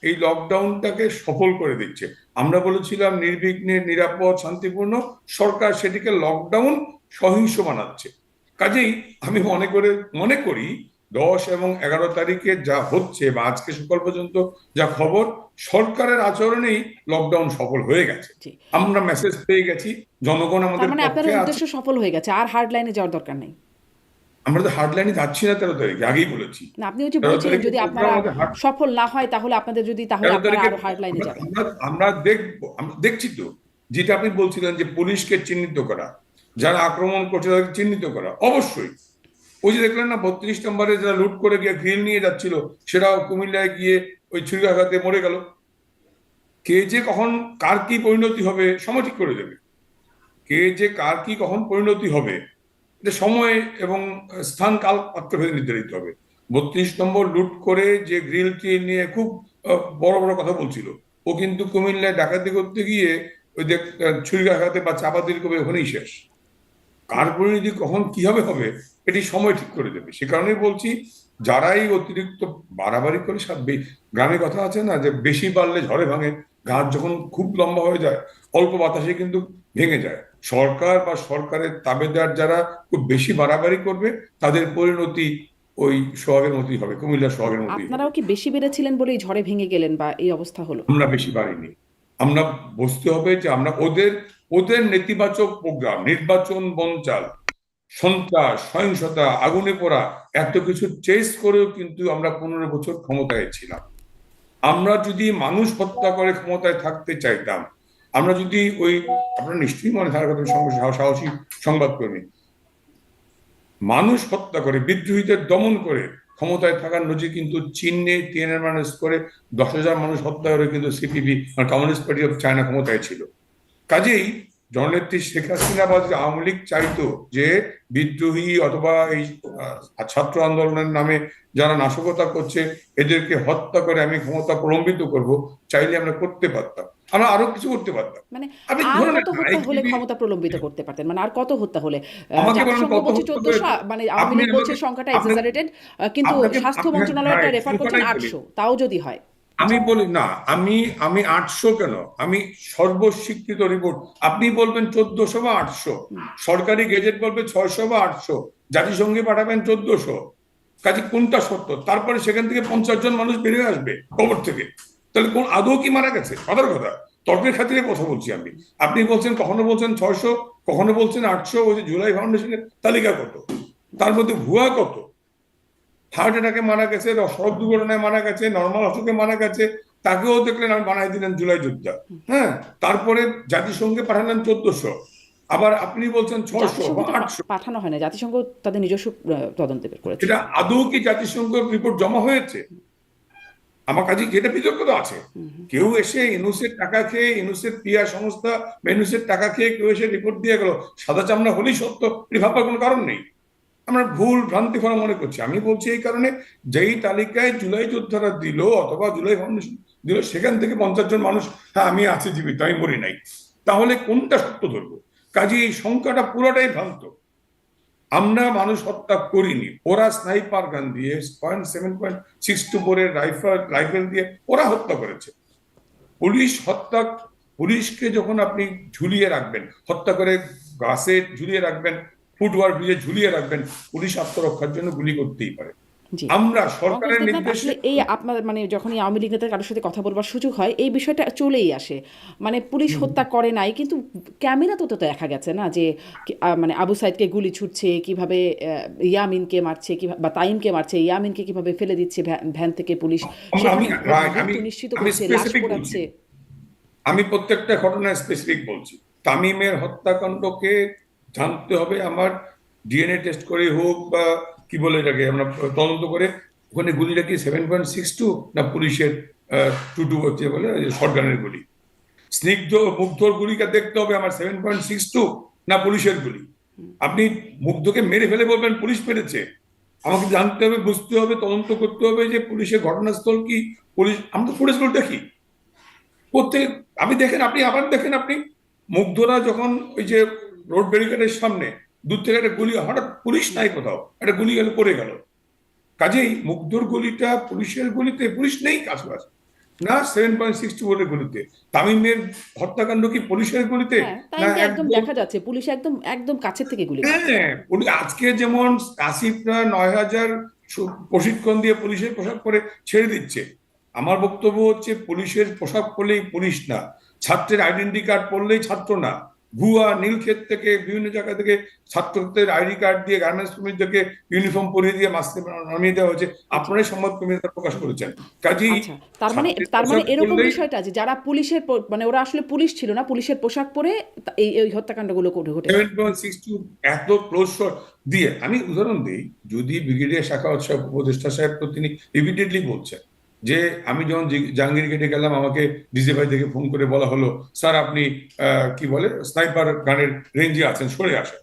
এই লকডাউনটাকে সফল করে দিচ্ছে। আমরা বলেছিলাম নির্বিঘ্নে, নিরাপদ, শান্তিপূর্ণ, সরকার সেটিকে লকডাউন সহিংস বানাচ্ছে। কাজেই আমি মনে করি 10 এবং 11 তারিখে যা হচ্ছে বা আজকে সকাল পর্যন্ত যা খবর, সরকারের আচরণেই লকডাউন সফল হয়ে গেছে। জি আমরা মেসেজ পেয়ে গেছি, জনগণ তার আমাদের মানে পক্ষে আপনাদের আছে। উদ্দেশ্য সফল হয়ে গেছে, আর হার্ড লাইনে যাওয়ার দরকার নেই। আমরা তো হার্ডলাইনে যাচ্ছি না 13 তারিখে, আগেই বলেছি। না, আপনি ওই যে 13 বলছিলেন তারিখে যদি প্রোগ্রাম আপনারা আমাদের সফল না হয় তাহলে তাহলে 13 আপনারা তারিখে আরো হার্ড লাইনে যাবেন। আমরা দেখবো, আমরা দেখছি তো, যেটা আপনি বলছিলেন যে পুলিশকে চিহ্নিত করা, যারা আক্রমণ করছে তাদেরকে চিহ্নিত করা, অবশ্যই। ওই যে দেখলেন না 32 নম্বরে যারা লুট করে গিয়ে গ্রিল নিয়ে যাচ্ছিল, সেটাও কুমিল্লায় গিয়ে ওই ছুরিকাঘাতে মরে গেল। কে যে কখন কার কি পরিণতি হবে সময় ঠিক করে দেবে, কে যে কার কি কখন পরিণতি হবে এটা সময় এবং স্থান কাল পাত্র ভেদে নির্ধারিত হবে। 32 নম্বর লুট করে যে গ্রিলটি নিয়ে খুব বড় বড় কথা বলছিল, ও কিন্তু কুমিল্লায় ডাকাতি করতে গিয়ে ওই যে ছুরিকাঘাতে বা চাপাতির কবে ওখানেই শেষ। কার পরিণতি কখন কিভাবে হবে এটি সময় ঠিক করে দেবে। সে কারণেই বলছি, যারাই অতিরিক্ত বাড়াবাড়ি করে গ্রামে কথা আছে না যে বেশি বাড়লে ঝড়ে ভাঙে, গাছ যখন খুব লম্বা হয়ে যায় অল্প বাতাসে কিন্তু ভেঙে যায়। সরকার বা সরকারের তাবেদার যারা খুব বেশি বাড়াবাড়ি করবে তাদের পরিণতি ওই সোহাগের মতোই হবে, কুমিল্লা সোহাগের মতোই হবে। আপনারাও কি বেশি বেড়েছিলেন বলেই ঝড়ে ভেঙে গেলেন বা এই অবস্থা হলো? আমরা বেশি বাড়িনি। আমরা বুঝতে হবে যে আমরা ওদের ওদের নেতিবাচক প্রোগ্রাম, নির্বাচন বঞ্চাল, সন্ত্রাস, সহিংসতা, আগুনে পোড়া, এত কিছু চেস করেও কিন্তু আমরা 15 বছর ক্ষমতায় ছিলাম। আমরা যদি মানুষ হত্যা করে ক্ষমতায় থাকতে চাইতাম, আমরা যদি ওই, আপনারা নিশ্চয়ই মনে থাকার সাহসী সংবাদকর্মী, মানুষ হত্যা করে বিদ্রোহীদের দমন করে ক্ষমতায় থাকার নজির কিন্তু চীনে তিয়েনআনমেন করে 10,000 মানুষ হত্যা করে কিন্তু সিপিবি মানে কমিউনিস্ট পার্টি অফ চায়না ক্ষমতায় ছিল। কাজেই জননেত্রী শেখ হাসিনা বা আওয়ামী লীগ চাইতো যে বিদ্রোহী অথবা এই ছাত্র আন্দোলনের নামে যারা নাশকতা করছে এদেরকে হত্যা করে আমি ক্ষমতা প্রলম্বিত করব, চাইলে আমরা করতে পারতাম, আমরা আরো কিছু করতে পারতাম। মানে আপনি আর ধরুন কত হত্যা হলে ক্ষমতা প্রলম্বিত করতে পারতেন? মানে আর কত হত্যা হলে? আমাকে বলেন জাতিসংঘ কত বলছে হত্যা 1400, হয়েছে? মানে আওয়ামী আপনি লীগ বলছে আমাকে সংখ্যাটা আপনি এক্সাজারেটেড, কিন্তু আপনাকে স্বাস্থ্য আপনাকে মন্ত্রণালয়টা রাইট রেফার করছেন কথাটাই বলি। 800, তাও যদি হয়। আমি বলি না, আমি 800 কেন, আমি সর্বস্বীকৃত রিপোর্ট, আপনি বলবেন 1400 বা 800, সরকারি গেজেট বলবে 600 বা 800, জাতিসংঘে পাঠাবেন 1400, কাজে কোনটা সত্য? তারপরে সেখান থেকে 50 জন মানুষ বেরিয়ে আসবে কবর থেকে, তাহলে কোন আদৌ কি মারা গেছে? কথার কথা, তর্কের খাতিরে কথা বলছি আমি। আপনি বলছেন, কখনো বলছেন 600, কখনো বলছেন 800, ওই যে জুলাই ফাউন্ডেশনের তালিকা কত, তার মধ্যে ভুয়া কত? হার্ট অ্যাটাকে মারা গেছে, সড়ক দুর্ঘটনায় মারা গেছে, নর্মাল অসুখে মারা গেছে, তাকেও দেখলেন আমি বানাই দিলেন জুলাই যোদ্ধা। হ্যাঁ, তারপরে জাতিসংঘে পাঠালেন 1400, আবার আপনি বলছেন 600 জাতিসংঘ বা তো 800। পাঠানো হয় না, জাতিসংঘ তাদের নিজস্ব তদন্ত বের করেছে। এটা আদৌ কি জাতিসংঘ রিপোর্ট জমা হয়েছে? আমার কাছে যেটা বিতর্কতা আছে, কেউ এসে ইউনুসের টাকা খেয়ে, ইউনুসের পিয়া সংস্থা বা ইউনুসের টাকা খেয়ে কেউ এসে রিপোর্ট দিয়ে গেল, সাদা চামড়া হলেই সত্য, এটি ভাববার কোনো কারণ নেই। আমরা ভুল ভ্রান্তি করা মনে করছি। আমি বলছি এই কারণে, যেই তালিকায় জুলাই যোদ্ধারা দিল অথবা জুলাই ফাউন্ডেশন দিল, সেখান থেকে 50 জন মানুষ, হ্যাঁ আমি আছি জীবিত, আমি মরি নাই, তাহলে কোনটা সত্য ধরবো? কাজে এই সংখ্যাটা পুরোটাই ভ্রান্ত। আমরা মানুষ হত্যা করিনি, ওরা স্নাইপার গান দিয়ে 7.62 রাইফেল দিয়ে ওরা হত্যা করেছে। পুলিশ হত্যা, পুলিশকে যখন আপনি ঝুলিয়ে রাখবেন, হত্যা করে গাছে ঝুলিয়ে রাখবেন, ফুটওভার ব্রিজে ঝুলিয়ে রাখবেন, পুলিশ আত্মরক্ষার জন্য গুলি করতেই পারে। জি, আমরা পঙ্কজ সরকারের দেবনাথ, নির্দেশে আসলে এই আপনার মানে যখনই আওয়ামী লীগ নেতার কারোর সাথে কথা বলবার সুযোগ হয় এই বিষয়টা চলেই আসে। মানে পুলিশ হত্যা করে নাই, কিন্তু ক্যামেরা তো দেখা গেছে না যে মানে আবু সাইদকে গুলি ছুটছে কিভাবে, ইয়ামিনকে মারছে কিভাবে, বা তাইমকে মারছে, ইয়ামিনকে কিভাবে ফেলে দিচ্ছে ভ্যান থেকে পুলিশ, আমি সেখানে আমি মৃত্যু নিশ্চিত আমি করছে, লাশ স্পেসিফিক বলছি, পোড়াচ্ছে। আমি প্রত্যেকটা ঘটনা স্পেসিফিক বলছি। তামিমের হত্যাকাণ্ডকে জানতে হবে আমার, ডিএনএ টেস্ট করে হোক বা কি বলে এটাকে আমরা তদন্ত করে, ওখানে গুলিটা কি 7.62 না পুলিশের 22 হচ্ছে বলে শটগানের গুলি? স্নিগ্ধ মুগ্ধর গুলিটা দেখতে হবে আমার 7.62 না পুলিশের গুলি। আপনি মুগ্ধকে মেরে ফেলে বলবেন পুলিশ মেরেছে, আমাকে জানতে হবে, বুঝতে হবে, তদন্ত করতে হবে যে পুলিশের ঘটনাস্থল কি, পুলিশ, আমরা তো ফুটেজগুলো দেখি প্রত্যেক, আপনি দেখেন, আপনি আবার দেখেন, আপনি মুগ্ধরা যখন ওই যে রোড ব্যারিকেডের সামনে দূর থেকে একটা গুলি, হঠাৎ পুলিশ নাই কোথাও, একটা গুলি গেল পড়ে গেল, কাজেই মুগ্ধর গুলিটা পুলিশের গুলিতে, পুলিশ নেই আশেপাশে, না 7.64 গুলিতে। তামিমের হত্যাকাণ্ড কি পুলিশের গুলিতে? হ্যাঁ, না তাইমকে একদম একদম, দেখা যাচ্ছে পুলিশ একদম একদম কাছের থেকে গুলি মারছে। হ্যাঁ, আজকে যেমন আসিফরা 9,000 প্রশিক্ষণ দিয়ে পুলিশের পোশাক পরে ছেড়ে দিচ্ছে, আমার বক্তব্য হচ্ছে পুলিশের পোশাক পরলেই পুলিশ না, ছাত্রের আইডেন্টি কার্ড পরলেই ছাত্র না। ভুয়া নীলক্ষেত থেকে বিভিন্ন জায়গা থেকে ছাত্রদের আইডি কার্ড দিয়ে গার্মেন্টস কর্মীদেরকে ইউনিফর্ম পরিয়ে দিয়ে মাস্কে নামিয়ে দেওয়া হয়েছে, আপনারাই সংবাদ কর্মীরা প্রকাশ করেছেন। কাজেই আচ্ছা, তার মানে ছাত্রের তার মানে পোশাক এরকম পরলেই, বিষয়টা যে যারা পুলিশের মানে ওরা আসলে পুলিশ ছিল না, পুলিশের পোশাক পরে এই এই হত্যাকাণ্ডগুলো ঘটেছে। 7.62 এত ক্লোজ শট দিয়ে, আমি উদাহরণ দিই, যদি ব্রিগেডিয়ার শাখাওয়াত সাহেব, উপদেষ্টা সাহেব, তো তিনি রিপিটেডলি বলছেন যে আমি যখন জাহাঙ্গীর গেটে গেলাম, আমাকে ডিজে ভাই থেকে ফোন করে বলা হলো, স্যার আপনি কি বলে স্নাইপার গানের রেঞ্জে আছেন, সরে আসেন।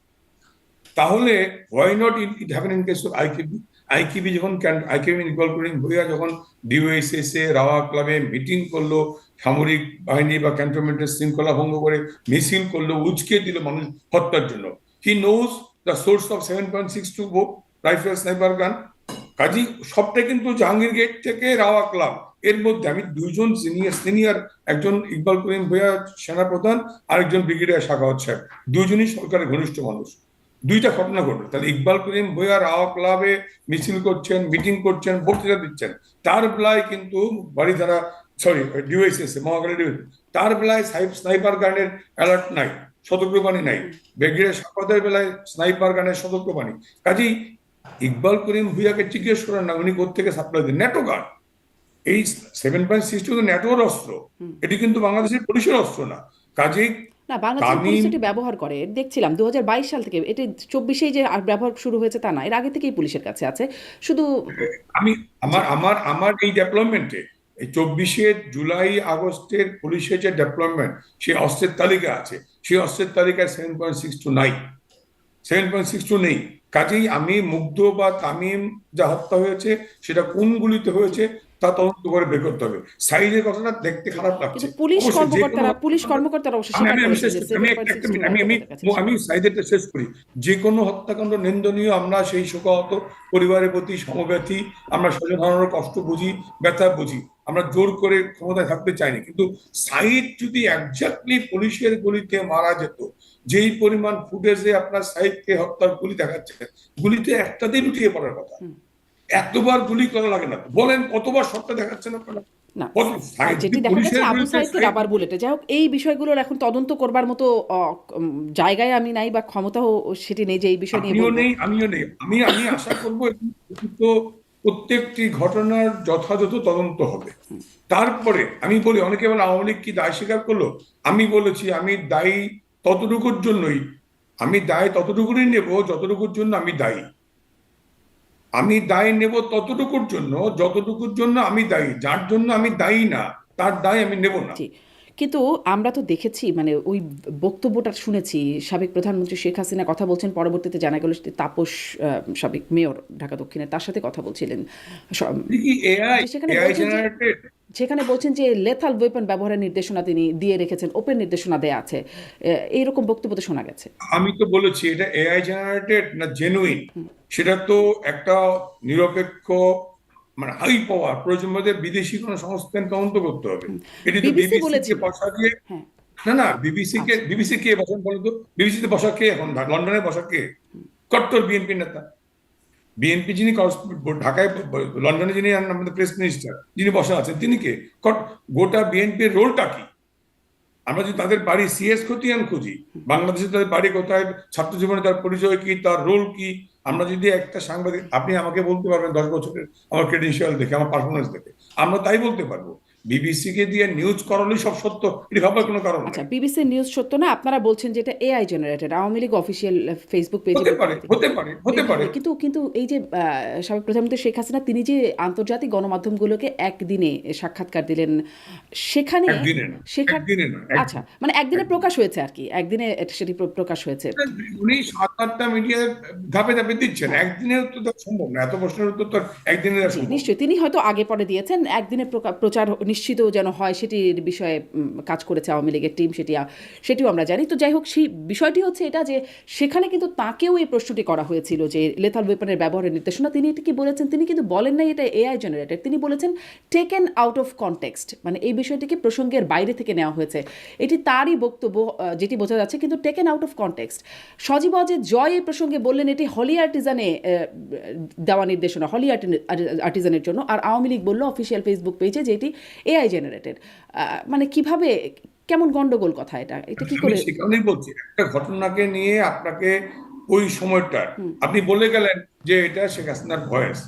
তাহলে why not it happen in case of IKB? IKB যখন আইকেবি ইনকর্পোরেটিং ভূঁইয়া যখন ডিওএসএসএ রাওয়া ক্লাবে মিটিং করলো, সামরিক বাহিনী বা ক্যান্টনমেন্টের শৃঙ্খলা ভঙ্গ করে মিছিল করলো, উচকে দিল মানুষ হত্যার জন্য, he knows the source of 7.62 rifle sniper গান। কাজী সবটা কিন্তু জাহাঙ্গীর গেট থেকে রাওয়া ক্লাব, এর মধ্যে আমি দুইজন সিনিয়র, একজন ইকবাল করিম ভূঁইয়া সেনাপ্রধান, আরেকজন ব্রিগেডিয়ার সাখাওয়াত সাহেব, দুইজনই সরকারের ঘনিষ্ঠ মানুষ। দুইটা ঘটনা ঘটলো, তাহলে ইকবাল করিম ভূঁইয়া রাওয়া ক্লাবে মিছিল করছেন, মিটিং করছেন, বক্তৃতা দিচ্ছেন, তার বেলায় কিন্তু বাড়িধারা, সরি ডিওএসএস মহাখালী ডিওএসএস, তার বেলায় স্নাইপার গানের অ্যালার্ট নাই, সতর্কবাণী নাই। ব্রিগেডিয়ার সাখাওয়াতের বেলায় স্নাইপার গানের সতর্কবাণী। কাজেই ইকবাল করিম ভূঁইয়াকে জিজ্ঞেস করেন না উনি কোথেকে সাপ্লাই দেন, ন্যাটো গান। এই 7.62 তো ন্যাটোর অস্ত্র, এটি কিন্তু বাংলাদেশের পুলিশের অস্ত্র না। কাজেই না, বাংলাদেশের পুলিশ তামিম, এটি ব্যবহার করে দেখছিলাম 2022 সাল থেকে, এটি 24-এই যে ব্যবহার শুরু হয়েছে তা না, এর আগে থেকেই পুলিশের কাছে আছে শুধু। আমি জি। আমার আমার আমার এই ডেভেলপমেন্টে, এই 24 জুলাই আগস্টের পুলিশের যে ডেভেলপমেন্ট, সেই অস্ত্রের তালিকা আছে, সেই অস্ত্রের তালিকায় 7.62 নাই, 7.62 নেই। কাজেই আমি মুগ্ধ বা তামিম যা হত্যা হয়েছে সেটা কোন গুলিতে হয়েছে তা তদন্ত করে বের করতে হবে। সাইজের কথাটা দেখতে খারাপ লাগছে, কিন্তু পুলিশ অবশ্যই যে কোনো কর্মকর্তারা অবশ্য আমি স্বীকার আমি আমি করেছেন শেষ যে করছি, আমি একটা 7.62 মিনিট, আমি আমি তাদের কাছে ছিল। আমি সাইডেরটা শেষ করি। যে কোনো হত্যাকাণ্ড নিন্দনীয়, আমরা সেই শোকাহত পরিবারের প্রতি সমব্যথী, আমরা স্বজনহারানোর কষ্ট বুঝি, ব্যথা বুঝি, আমরা জোর করে ক্ষমতায় থাকতে চাইনি, কিন্তু সাইদ যদি একজাক্টলি পুলিশের গুলিতে মারা যেত, যেই পরিমাণ ফুটেজে আপনার সাইদকে হত্যার গুলি দেখাচ্ছে, গুলিতে একটাতেই লুটিয়ে পড়ার কথা, এতবার গুলি করা লাগে না। বলেন কতবার সবটা দেখাচ্ছেন আপনারা? না, কত সাইদ যেটি দেখা পুলিশের যাচ্ছে আবু বিরুদ্ধে সাইদকে রাবার বুলেটে, যাই হোক এই বিষয়গুলোর এখন তদন্ত করবার মতো জায়গায় আমি নাই বা ক্ষমতাও সেটি নেই যে এই বিষয় নিয়ে বলবো। আমিও নেই। আমি আশা করবো তো প্রত্যেকটি ঘটনার যথাযথ তদন্ত হবে। তারপরে আমি বলি, অনেকে বলে আওয়ামী লীগ কি দায় স্বীকার করলো, আমি বলেছি আমি দায়ী ততটুকুর জন্যই, আমি দায় ততটুকুই নেব যতটুকুর জন্য আমি দায়ী। আমি দায় নেব ততটুকুর জন্য যতটুকুর জন্য আমি দায়ী। যার জন্য আমি দায়ী না তার দায় আমি নেব না। জি, কিন্তু আমরা তো দেখেছি মানে ওই বক্তব্যটা শুনেছি, সাবেক প্রধানমন্ত্রী শেখ হাসিনা কথা বলছেন, পরবর্তীতে জানা গেল যে তাপস, সাবেক মেয়র ঢাকা দক্ষিণের, তার সাথে কথা বলছিলেন কি এআই, যে সেখানে এআই বলছেন যে জেনারেটেড? লেথাল ওয়েপন ব্যবহারের নির্দেশনা তিনি দিয়ে রেখেছেন, ওপেন নির্দেশনা দেয়া আছে, এইরকম বক্তব্য তো শোনা গেছে। আমি তো বলেছি এটা এআই জেনারেটেড না জেনুইন, সেটা তো একটা নিরপেক্ষ, মানে হাই পাওয়ার, প্রয়োজন মধ্যে বিদেশি কোনো সংস্থান তদন্ত করতে হবে। এটি তো বিবিসি বিবিসি কে বলেছিল। বসা দিয়ে, হ্যাঁ। না না, বিবিসি কে বসেন বলো তো? বিবিসিতে বসা কে এখন, লন্ডনে বসা কে? কট্টর বিএনপি নেতা। বিএনপি যিনি ঢাকায়, লন্ডনে যিনি আমাদের প্রেস মিনিস্টার যিনি বসা আছেন, তিনি কে? গোটা বিএনপির রোলটা কি? আমরা যদি তাদের বাড়ি সিএস খতিয়ান খুঁজি, বাংলাদেশে তাদের বাড়ি কোথায়, ছাত্র জীবনে তার পরিচয় কি, তার রোল কি, আমরা যদি একটা সাংবাদিক, আপনি আমাকে বলতে পারবেন 10 বছরের আমার ক্রেডেনশিয়াল দেখে, আমার পারফরমেন্স দেখে আমরা তাই বলতে পারবো। বিবিসি কে দিয়ে নিউজ করালেই সব সত্য, এটি ভাবার কোনো কারণ আচ্ছা, নাই। বিবিসির নিউজ সত্য না, আপনারা বলছেন যেটা AI generated, Awami League official Facebook পেজে হতে পারে। কিন্তু কিন্তু এই যে সাবেক প্রধানমন্ত্রী শেখ হাসিনা তিনি যে আন্তর্জাতিক গণমাধ্যমগুলোকে একদিনে সাক্ষাৎকার দিলেন, সেখানে একদিনে না, সেখানে একদিনে না, আচ্ছা মানে একদিনে প্রকাশ হয়েছে আর কি, একদিনে সেটি প্রকাশ হয়েছে। উনি 7-8টা মিডিয়ায় ধাপে ধাপে দিচ্ছেন, একদিনে তো দেওয়া সম্ভব না, এত প্রশ্নের উত্তর তো একদিনে দেওয়া জি, সম্ভব না। নিশ্চয়ই তিনি হয়তো আগে পরে দিয়েছেন, একদিনে প্রচার নিশ্চিত যেন হয় সেটির বিষয়ে কাজ করেছে আওয়ামী লীগের টিম, সেটিও আমরা জানি। তো যাই হোক, সেই বিষয়টি হচ্ছে এটা যে সেখানে কিন্তু তাকেও এই প্রশ্নটি করা হয়েছিল যে লেথাল ওয়েপনের ব্যবহারের নির্দেশনা, তিনি এটা কি বলেছেন, তিনি কিন্তু বলেন নাই এটা এআই জেনারেটেড, তিনি বলেছেন টেকেন আউট অফ কনটেক্সট, মানে এই বিষয়টিকে প্রসঙ্গের বাইরে থেকে নেওয়া হয়েছে, এটি তারই বক্তব্য, যেটি বোঝা যাচ্ছে, কিন্তু টেকেন আউট অফ কনটেক্সট। সজীব অজেদ জয় এই প্রসঙ্গে বললেন এটি হলি আর্টিজানে দেওয়া নির্দেশনা, হলি আর্টিজানের জন্য, আর আওয়ামী লীগ বলল অফিসিয়াল ফেসবুক পেজে যে এটি এআই জেনারেটেড। মানে কিভাবে, কেমন গন্ডগোল কথা এটা, এটা কি করে? আমি সেখানেই বলছি, একটা ঘটনাকে নিয়ে আপনাকে ওই সময়টা আপনি বলে গেলেন যে এটা শেখ হাসিনার ভয়েস।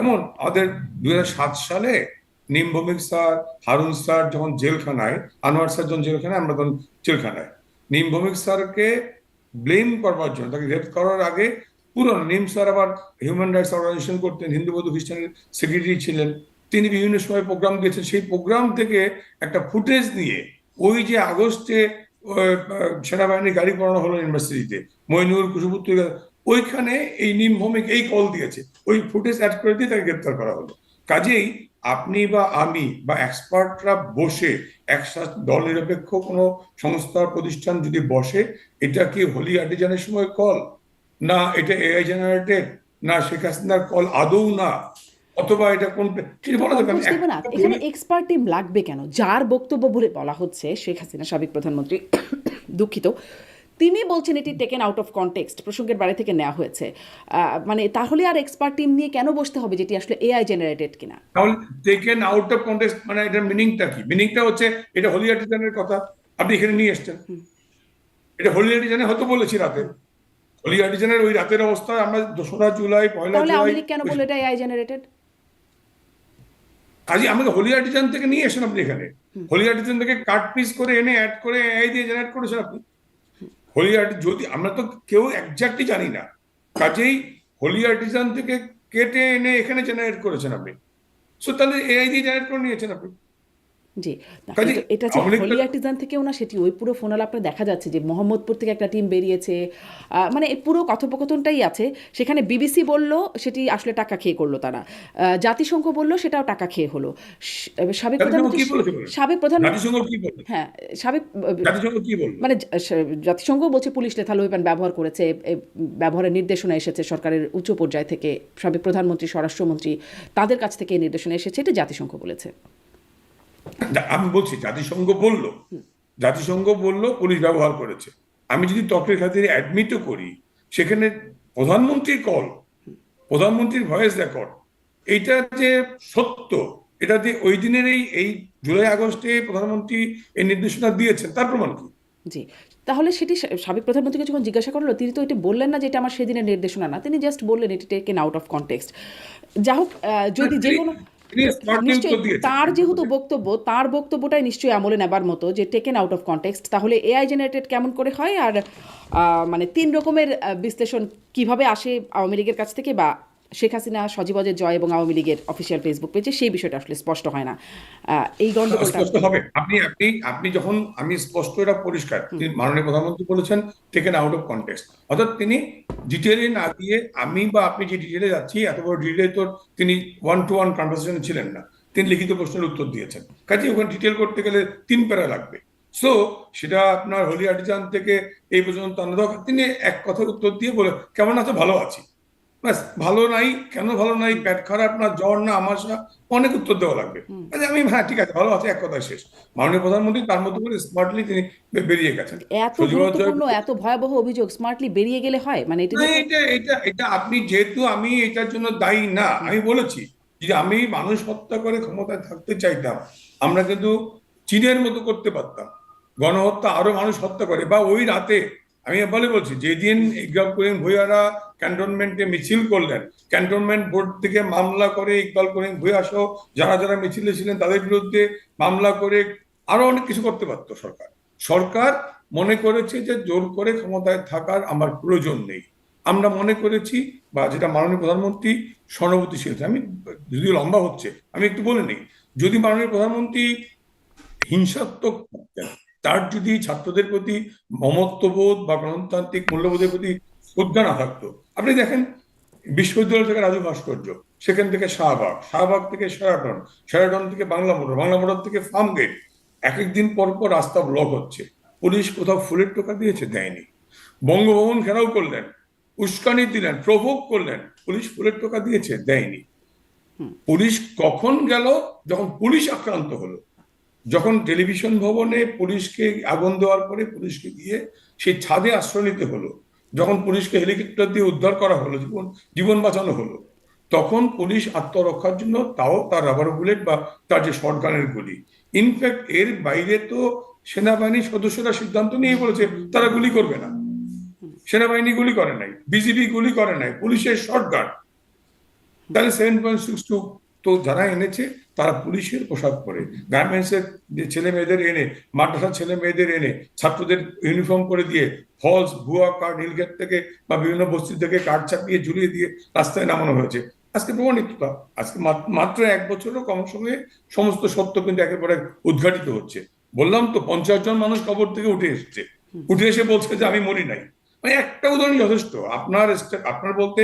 এমন আমাদের 2007 সালে নিমভৌমিক স্যার, হারুন স্যার যখন জেলখানায়, আনোয়ার স্যার যখন জেলখানায়, আমরা তখন জেলখানায়, নিমভৌমিক স্যারকে ব্লেম করবার জন্য, তাকে গ্রেফতার করার আগে, পুরো নিম স্যার আবার হিউম্যান রাইটস অর্গানাইজেশন করতেন, হিন্দু বৌদ্ধ খ্রিস্টানের সেক্রেটারি ছিলেন, তিনি বিভিন্ন সময় প্রোগ্রাম দিয়েছেন, সেই প্রোগ্রাম থেকে একটা ফুটেজ নিয়ে ওই যে আগস্টে সেনাবাহিনীর গাড়ি পড়ানো হলো ইউনিভার্সিটিতে, মইনুর কুশপুত্র, ওইখানে এই নিমভৌমিক এই কল দিয়েছে, ওই ফুটেজ অ্যাড করে দিয়ে তাকে গ্রেপ্তার করা হলো। কাজেই আপনি বা আমি বা এক্সপার্টরা বসে একসাথে, দল নিরপেক্ষ কোনো সংস্থা প্রতিষ্ঠান যদি বসে, এটা কি হোলি আর্টিজানের সময় কল, না এটা এআই জেনারেটেড, না শেখ হাসিনার কল আদৌ না, অথবা এটা কোন সেটা বলা যাবে না। বুঝতে না একটা এখানে বলি, এক্সপার্ট টিম লাগবে কেন? যার বক্তব্য বলে বলা হচ্ছে শেখ হাসিনা সাবেক প্রধানমন্ত্রী দুঃখিত, তিনি বলছেন এটি টেকেন আউট অফ কনটেক্সট, প্রসঙ্গের বাইরে থেকে নেওয়া হয়েছে। মানে তাহলে আর এক্সপার্ট টিম নিয়ে কেন বসতে হবে যেটি আসলে এআই জেনারেটেড কিনা? তাহলে টেকেন আউট অফ কন্টেক্সট মানে এটার মিনিংটা কি? মিনিংটা হচ্ছে এটা হোলি আর্টিজানের কথা আপনি এখানে নিয়ে এসছেন। এটা হোলি আর্টিজানে হয়তো বলেছি রাতে, হোলি আর্টিজানের ওই রাতের অবস্থা আমরা 2রা জুলাই 1লা তাহলে জুলাই আওয়ামী লীগ কেন বললো এটা এআই জেনারেটেড? কাজে আমাকে হোলি আর্টিজান থেকে নিয়ে এসেন আপনি এখানে, হোলি আর্টিজান থেকে কাট পিস করে এনে অ্যাড করে এআই দিয়ে জেনারেট করেছেন আপনি। হোলি আর্টিজান যদি আমরা তো কেউ একজাক্টলি জানি না, কাজেই হোলি আর্টিজান থেকে কেটে এনে এখানে জেনারেট করেছেন আপনি, সো তাহলে এআই দিয়ে জেনারেট করে নিয়েছেন আপনি। জি, না কাজে কিন্তু এটা যে আওয়ামী লীগ হলি আর্টিজান থেকেও না, সেটি ওই পুরো ফোনাল আপনার দেখা যাচ্ছে যে মোহাম্মদপুর থেকে একটা টিম বেরিয়েছে, মানে এই পুরো কথোপকথনটাই আছে সেখানে। বিবিসি বলল সেটি আসলে টাকা খেয়ে করলো তারা, জাতিসংঘ বলল সেটাও টাকা খেয়ে হলো। সাবেক জাতিসংঘ প্রধানমন্ত্রী, কি বলেছে বলেন? সাবেক প্রধানমন্ত্রী, জাতিসংঘ কি বলবে? হ্যাঁ সাবেক, জাতিসংঘ কি বলবে? মানে জাতিসংঘ বলছে পুলিশ লেথাল ওয়েপন ব্যবহার করেছে, ব্যবহারের নির্দেশনা এসেছে সরকারের উচ্চ পর্যায় থেকে, সাবেক প্রধানমন্ত্রী, স্বরাষ্ট্রমন্ত্রী তাদের কাছ থেকে এই নির্দেশনা এসেছে, এটা জাতিসংঘ বলেছে। আমি বলছি জাতিসংঘ বলল পুলিশ ব্যবহার করেছে। আমি যদি তর্কের খাতিরে অ্যাডমিটও করি, সেখানে প্রধানমন্ত্রীর কল, প্রধানমন্ত্রীর ভয়েস রেকর্ড, এইটা যে সত্য, এটা যে ওই দিনের এই জুলাই আগস্টে প্রধানমন্ত্রী এই নির্দেশনা দিয়েছেন তার প্রমাণ কি? জি, তাহলে সেটি সাবেক প্রধানমন্ত্রীকে যখন জিজ্ঞাসা করলো তিনি তো এটা বললেন না যে এটা আমার সেদিনের নির্দেশনা না, তিনি জাস্ট বললেন এটি টেকেন আউট অফ কনটেক্সট। যা হোক, যদি যে কোনো, তিনি স্মার্টলি উত্তর নিশ্চয়ই দিয়েছেন। তার যেহেতু বক্তব্য, তার বক্তব্যটাই নিশ্চয়ই আমলে নেবার মতো যে টেকেন আউট অফ কনটেক্সট, তাহলে এআই জেনারেটেড কেমন করে হয়? আর মানে 3 রকমের বিশ্লেষণ কিভাবে আসে আওয়ামী লীগের কাছ থেকে, বা শেখ হাসিনা সজীবজের জয় এবং আওয়ামী লীগের অফিসিয়াল ফেসবুক পেজে, সেই বিষয়টা আসলে স্পষ্ট হয় না। এই গণ্ডগোলটা স্পষ্ট হবে আপনি আপনি আপনি যখন, আমি স্পষ্ট এটা পরিষ্কার, তিনি মাননীয় প্রধানমন্ত্রী বলেছেন টেকেন আউট অফ কনটেক্সট, অর্থাৎ তিনি ডিটেইলে না দিয়ে, আমি বা আপনি যে ডিটেইলে যাচ্ছি এত বড় ডিটেইলে তো তিনি 1-to-1 কনভারসেশনে ছিলেন না, তিনি লিখিত প্রশ্নের উত্তর দিয়েছেন, কাজে ওখানে ডিটেইল করতে গেলে 3 প্যারা লাগবে। সো সেটা আপনার হোলি আর্টিজান থেকে এই পর্যন্ত তিনি এক কথার উত্তর দিয়ে বলে কেমন আছো, ভালো আছি, ব্যাস। ভালো নাই, কেন ভালো নাই, পেট খারাপ না, জ্বর না, আমাশা, অনেক উত্তর দেওয়া লাগবে। আমি হ্যাঁ ঠিক আছে ভালো আছে, এক কথায় শেষ। মাননীয় প্রধানমন্ত্রী তার মতো করে স্মার্টলি তিনি বেরিয়ে গেছেন। এত গুরুত্বপূর্ণ, এত ভয়াবহ অভিযোগ স্মার্টলি বেরিয়ে গেলে হয়? মানে এটি এটা এটা এটা আপনি যেহেতু, আমি এটার জন্য দায়ী না, আমি বলেছি যে আমি মানুষ হত্যা করে ক্ষমতায় থাকতে চাইতাম, আমরা কিন্তু চীনের মতো করতে পারতাম, গণহত্যা আরো মানুষ হত্যা করে, বা ওই রাতে আমি বলছি যেদিন ইকবাল করিম ভূঁইয়ারা ক্যান্টনমেন্টে মিছিল করলেন, ক্যান্টনমেন্ট বোর্ড থেকে মামলা করে ইকবাল করিম ভূঁইয়া সহ যারা যারা মিছিলে ছিলেন তাদের বিরুদ্ধে মামলা করে আরো অনেক কিছু করতে পারতো সরকার। সরকার মনে করেছে যে জোর করে ক্ষমতায় থাকার আমার প্রয়োজন নেই। আমরা মনে করেছি, বা যেটা মাননীয় প্রধানমন্ত্রী সহানুভূতিশীল, আমি যদিও লম্বা হচ্ছে আমি একটু বলে নিই, যদি মাননীয় প্রধানমন্ত্রী হিংসাত্মক থাকতেন, তার যদি ছাত্রদের প্রতি মমত্ববোধ বা গণতান্ত্রিক মূল্যবোধের প্রতি শ্রদ্ধা না থাকতো, আপনি দেখেন বিশ্ববিদ্যালয় থেকে রাজু ভাস্কর্য, সেখান থেকে শাহবাগ, শাহবাগ থেকে শেরাটন, শেরাটন থেকে বাংলা মোটর, বাংলা মোটর থেকে ফার্ম গেট, এক একদিন পর পর রাস্তা ব্লক হচ্ছে। পুলিশ কোথাও ফুলের টোকা দিয়েছে? দেয়নি। বঙ্গভবন ঘেরাও করলেন, উস্কানি দিলেন, প্রভোগ করলেন, পুলিশ ফুলের টোকা দিয়েছে? দেয়নি। পুলিশ কখন গেল? যখন পুলিশ আক্রান্ত হলো, যখন টেলিভিশন ভবনে পুলিশকে আগুন দেওয়ার পরে পুলিশকে গিয়ে সেই ছাদে আশ্রয় নিতে হলো, যখন পুলিশকে হেলিকপ্টার দিয়ে উদ্ধার করা হলো, জীবন বাঁচানো হলো, তখন পুলিশ আত্মরক্ষার জন্য তাও তার রাবার বুলেট বা তার যে শটগানের গুলি, ইনফ্যাক্ট এর বাইরে তো সেনাবাহিনীর সদস্যরা সিদ্ধান্ত নিয়ে বলেছে তারা গুলি করবে না। সেনাবাহিনী গুলি করে নাই, বিজিবি গুলি করে নাই, পুলিশের শটগান। তাহলে 7.62 তো যারা এনেছে তারা পুলিশের পোশাক পরে, গার্মেন্টসের যে ছেলে মেয়েদের এনে, মাদ্রাসার ছেলে মেয়েদের এনে ছাত্রদের ইউনিফর্ম করে দিয়ে, ফলস ভুয়া কার্ড নীলগেট থেকে বা বিভিন্ন বস্তি থেকে কার্ড ছাপিয়ে ঝুলিয়ে দিয়ে রাস্তায় নামানো হয়েছে। আজকে প্রমাণিত, আজকে মাত্র 1 বছরও কম সময়ে সমস্ত সত্য কিন্তু একের পর এক উদ্ঘাটিত হচ্ছে। বললাম তো 50 জন মানুষ কবর থেকে উঠে এসছে, উঠে এসে বলছে যে আমি মরি নাই। মানে একটা উদাহরণ যথেষ্ট। আপনার বলতে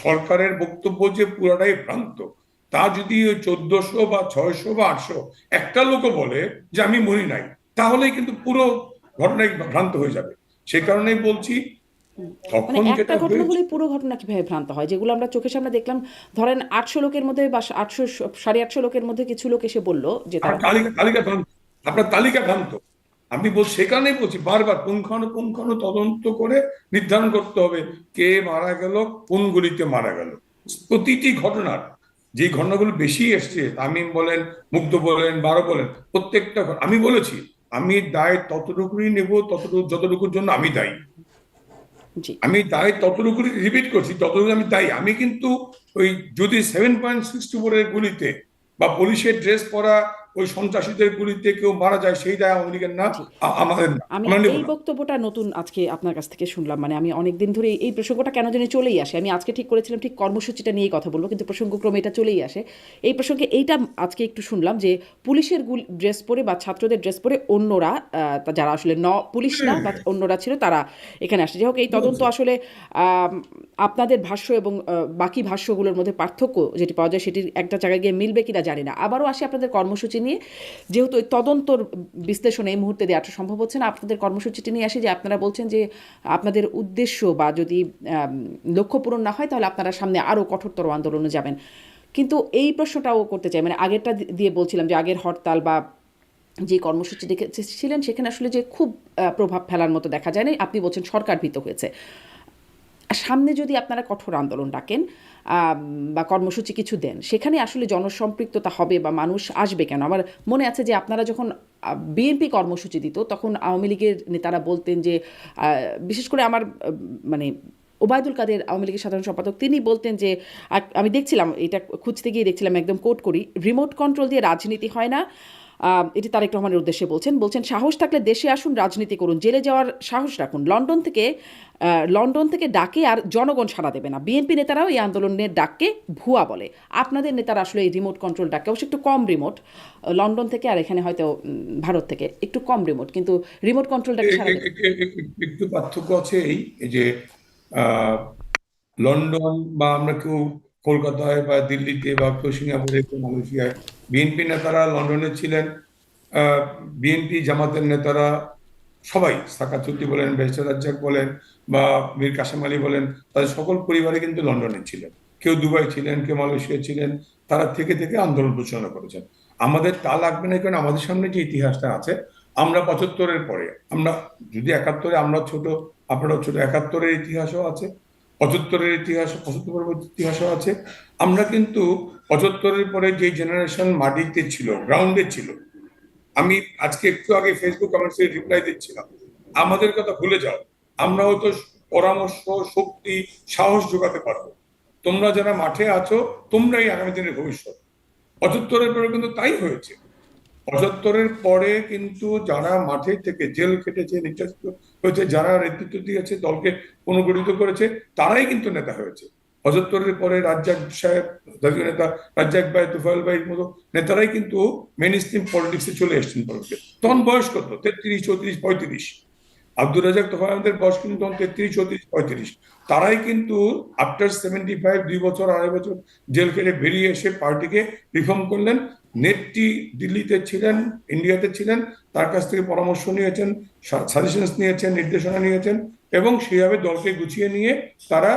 সরকারের বক্তব্য যে পুরোটাই ভ্রান্ত, তা যদি ওই 1400 বা 600 বা 800 একটা লোকও বলে যে আমি মরি নাই, তাহলে কিন্তু পুরো ঘটনাই ভ্রান্ত হয়ে যাবে। সে কারণেই বলছি মানে তখন একটা যেটা ঘটনা হয়েছে, হলে পুরো ঘটনা কিভাবে ভ্রান্ত হয়, যেগুলো আমরা চোখের সামনে দেখলাম, ধরেন 800 লোকের মধ্যে বা 800 850 লোকের মধ্যে কিছু লোক এসে বলল যে আপনার তারা তালিকা তালিকা ভ্রান্ত, আপনার তালিকা ভ্রান্ত। আমি সেখানেই বলছি বারবার, পুঙ্খানুপুঙ্খানু তদন্ত করে নির্ধারণ করতে হবে কে মারা গেল, কোন গুলিতে মারা গেল। প্রতিটি ঘটনার, যে ঘটনাগুলো বেশি এসছে, তামিম বলেন, মুগ্ধ বলেন, বারো বলেন, প্রত্যেকটা আমি বলেছি আমি দায় ততটুকুই নেব ততটুকু যতটুকুর জন্য আমি দায়ী। জি আমি দায় ততটুকু রিপিট করছি, ততটুকু আমি দায়ী। আমি কিন্তু ওই যদি 7.64-এর গুলিতে বা পুলিশের ড্রেস পরা ওই সন্ত্রাসীদের গুলিতে কেউ মারা যায়, সেই দায় আওয়ামী লীগের না, জি আমাদের না, আমি আমরা নেব এই না। বক্তব্যটা নতুন আজকে আপনার কাছ থেকে শুনলাম, মানে আমি অনেক দিন ধরে এই প্রসঙ্গটা কেন জানি চলেই আসে। আমি আজকে ঠিক করেছিলাম ঠিক কর্মসূচিটা নিয়েই কথা বলবো, কিন্তু প্রসঙ্গক্রমে এটা চলেই আসে। এই প্রসঙ্গে এইটা আজকে একটু শুনলাম যে পুলিশের ড্রেস পরে বা ছাত্রদের ড্রেস পরে অন্যরা যারা আসলে পুলিশ না বা অন্যরা ছিল তারা এখানে আসে। যাই হোক, এই তদন্ত আসলে আপনাদের ভাষ্য এবং বাকি ভাষ্যগুলোর মধ্যে পার্থক্য যেটি পাওয়া যায় সেটির একটা জায়গায় গিয়ে মিলবে কিনা জানি না। আবারও আসি আপনাদের কর্মসূচি নিয়ে, যেহেতু এই তদন্তর বিশ্লেষণ এই মুহূর্তে দেওয়াটা সম্ভব হচ্ছে না, আপনাদের কর্মসূচিটি নিয়ে আসি যে আপনারা বলছেন যে আপনাদের উদ্দেশ্য বা যদি লক্ষ্য পূরণ না হয় তাহলে আপনারা সামনে আরও কঠোরতর আন্দোলনে যাবেন। কিন্তু এই প্রশ্নটাও করতে চাই, মানে আগেরটা দিয়ে বলছিলাম যে আগের হরতাল বা যে কর্মসূচি দেখেছিলেন সেখানে আসলে যে খুব প্রভাব ফেলার মতো দেখা যায় না, আপনি বলছেন সরকার ভীত হয়েছে। সামনে যদি আপনারা কঠোর আন্দোলন ডাকেন বা কর্মসূচি কিছু দেন, সেখানে আসলে জনসম্পৃক্ততা হবে বা মানুষ আসবে কেন? আমার মনে আছে যে আপনারা যখন বিএনপি কর্মসূচি দিত তখন আওয়ামী লীগের নেতারা বলতেন যে বিশেষ করে আমার মানে ওবায়দুল কাদের আওয়ামী লীগের সাধারণ সম্পাদক, তিনি বলতেন যে আমি দেখছিলাম, এটা খুঁজতে গিয়ে দেখছিলাম, একদম কোট করি, রিমোট কন্ট্রোল দিয়ে রাজনীতি হয় না। এটি তারেক রহমানের উদ্দেশ্যে বলছেন সাহস থাকলে দেশে আসুন, রাজনীতি করুন, জেলে যাওয়ার সাহস রাখুন, লন্ডন থেকে ডাকে আর জনগণ সাড়া দেবে না। বিএনপি নেতারাও এই আন্দোলনের ডাককে ভুয়া বলে। আপনাদের নেতারা আসলে এই রিমোট কন্ট্রোল ডাককে, অবশ্য একটু কম রিমোট, লন্ডন থেকে আর এখানে হয়তো ভারত থেকে একটু কম রিমোট, কিন্তু রিমোট কন্ট্রোল ডাকে সাড়া দেবে। একটু পার্থক্য আছে এই যে আহ, লন্ডন বা আমরা কেউ কলকাতায় বা দিল্লিতে বা কেউ সিঙ্গাপুরে কেউ মালয়েশিয়ায়, বিএনপি নেতারা লন্ডনে ছিলেন। বিএনপি জামাতের নেতারা সবাই, সাকাত চৌধুরী বলেন, বেহেশত রাজ্জাক বলেন বা মীর কাসেম আলী বলেন, তাদের সকল পরিবারে কিন্তু লন্ডনে ছিলেন। কেউ দুবাই ছিলেন, কেউ মালয়েশিয়া ছিলেন। তারা থেকে থেকে আন্দোলন পরিচালনা করেছেন। আমাদের তা লাগবে না, কারণ আমাদের সামনে যে ইতিহাসটা আছে, আমরা 75-এর পরে, আমরা যদি 71-এ আমরা ছোট, আপনারাও ছোট, 71-এর ইতিহাসও আছে, 75-এর ইতিহাস, 75 পরবর্তী ইতিহাসও আছে। আমরা কিন্তু 75-এর পরে যে জেনারেশন মাটিতে ছিল, গ্রাউন্ডে ছিল, আমি আজকে একটু আগে ফেসবুক কমেন্টসে রিপ্লাই দিচ্ছিলাম, আমাদের কথা ভুলে যাও, আমরা হয়তো পরামর্শ, শক্তি, সাহস যোগাতে পারবো। তোমরা যারা মাঠে আছো, তোমরাই আগামী দিনের ভবিষ্যৎ। 75-এর পরে কিন্তু তাই হয়েছে। 75-এর পরে কিন্তু যারা মাঠে থেকে জেল খেটেছে, নির্যাতিত হয়েছে, যারা নেতৃত্ব দিয়েছে, দলকে পুনর্গঠিত করেছে, তারাই কিন্তু নেতা হয়েছে। 75-এর পরে রাজ্জাক সাহেব, জাতীয় নেতা রাজ্জাক ভাই, তুফাইল ভাইয়ের মতো নেতারাই কিন্তু মেইন স্ট্রিম পলিটিক্সে চলে এসেছেন পরবর্তীতে। তখন বয়স কত? 33, 34, 35। আব্দুর রাজাক তোফায়েল আহমেদের বয়স কিন্তু তখন 33, 34, 35। তারাই কিন্তু আফটার 75, 2 বছর, 2.5 বছর জেল খেটে বেরিয়ে এসে পার্টিকে রিফর্ম করলেন। নেত্রী দিল্লিতে ছিলেন, ইন্ডিয়াতে ছিলেন, তার কাছ থেকে পরামর্শ নিয়েছেন, সাজেশনস নিয়েছেন, নির্দেশনা নিয়েছেন, এবং সেইভাবে দলকে গুছিয়ে নিয়ে তারা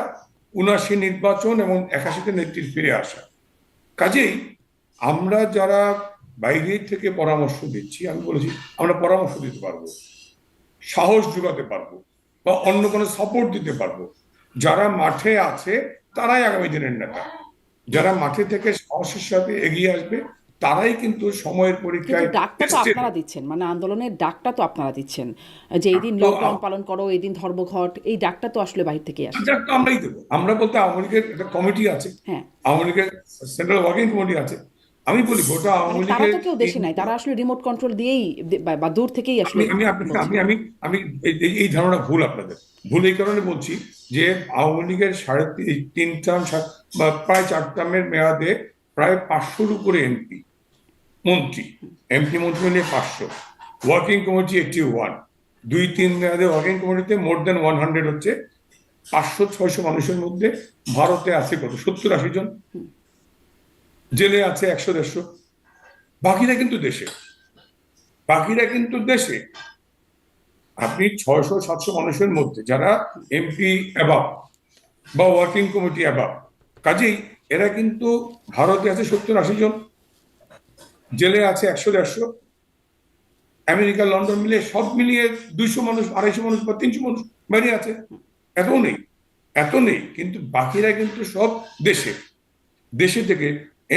79 নির্বাচন এবং 81-তে নেত্রীর ফিরে আসা। কাজেই আমরা যারা বাইরে থেকে পরামর্শ দিচ্ছি, আমি বলেছি আমরা পরামর্শ দিতে পারবো, সাহস যোগাতে পারবো, বা অন্য কোনো সাপোর্ট দিতে পারবো। যারা মাঠে আছে তারাই আগামী দিনের নেতা। যারা মাঠে থেকে সাহসের সাথে এগিয়ে আসবে, তারাই কিন্তু সময়ের কিন্তু পরীক্ষায় ডাকটা তো টেস্টেড। আপনারা দিচ্ছেন, মানে আন্দোলনের ডাকটা তো আপনারা দিচ্ছেন, যে এই দিন তো লকডাউন পালন করো, এই দিন ধর্মঘট, এই ডাকটা তো আসলে বাইরে থেকে আসছে। একটা আমরাই দেবো। আমরা বলতে আওয়ামী লীগের একটা কমিটি আছে, হ্যাঁ, আওয়ামী লীগের সেন্ট্রাল ওয়ার্কিং কমিটি আছে। আমি বলি গোটা মানে আওয়ামী তারা লীগের তো কেউ দেশে নাই, তারা আসলে রিমোট কন্ট্রোল দিয়েই বা দূর থেকেই আমি আসলে আমি আপনাকে বলছেন। আমি আমি আমি এই ধারণা ভুল আপনাদের। ভুল এই কারণে বলছি যে আওয়ামী লীগের 3.5 টার্ম বা প্রায় 4 টার্মের মেয়াদে প্রায় 500-র উপরে মন্ত্রী মন্ত্রী মিলিয়ে 500, ওয়ার্কিং কমিটি 81, 2-3 মেয়াদে ওয়ার্কিং কমিটিতে মোর দেন 100 হচ্ছে। 500-600 মানুষের মধ্যে ভারতে আছে কত? 70-80 জন। জেলে আছে 100-150। বাকিরা কিন্তু দেশে, বাকিরা কিন্তু দেশে। আপনি 600-700 মানুষের মধ্যে যারা এমপি অ্যাবাভ বা ওয়ার্কিং কমিটি অ্যাবাভ, কাজেই এরা কিন্তু ভারতে আছে 70-80 জন, জেলে আছে 100-150, আমেরিকা লন্ডন মিলে সব মিলিয়ে 200 মানুষ, 250 মানুষ বা 300 মানুষ বাইরে আছে। এত নেই, এত নেই, কিন্তু বাকিরা কিন্তু সব দেশে দেশে থেকে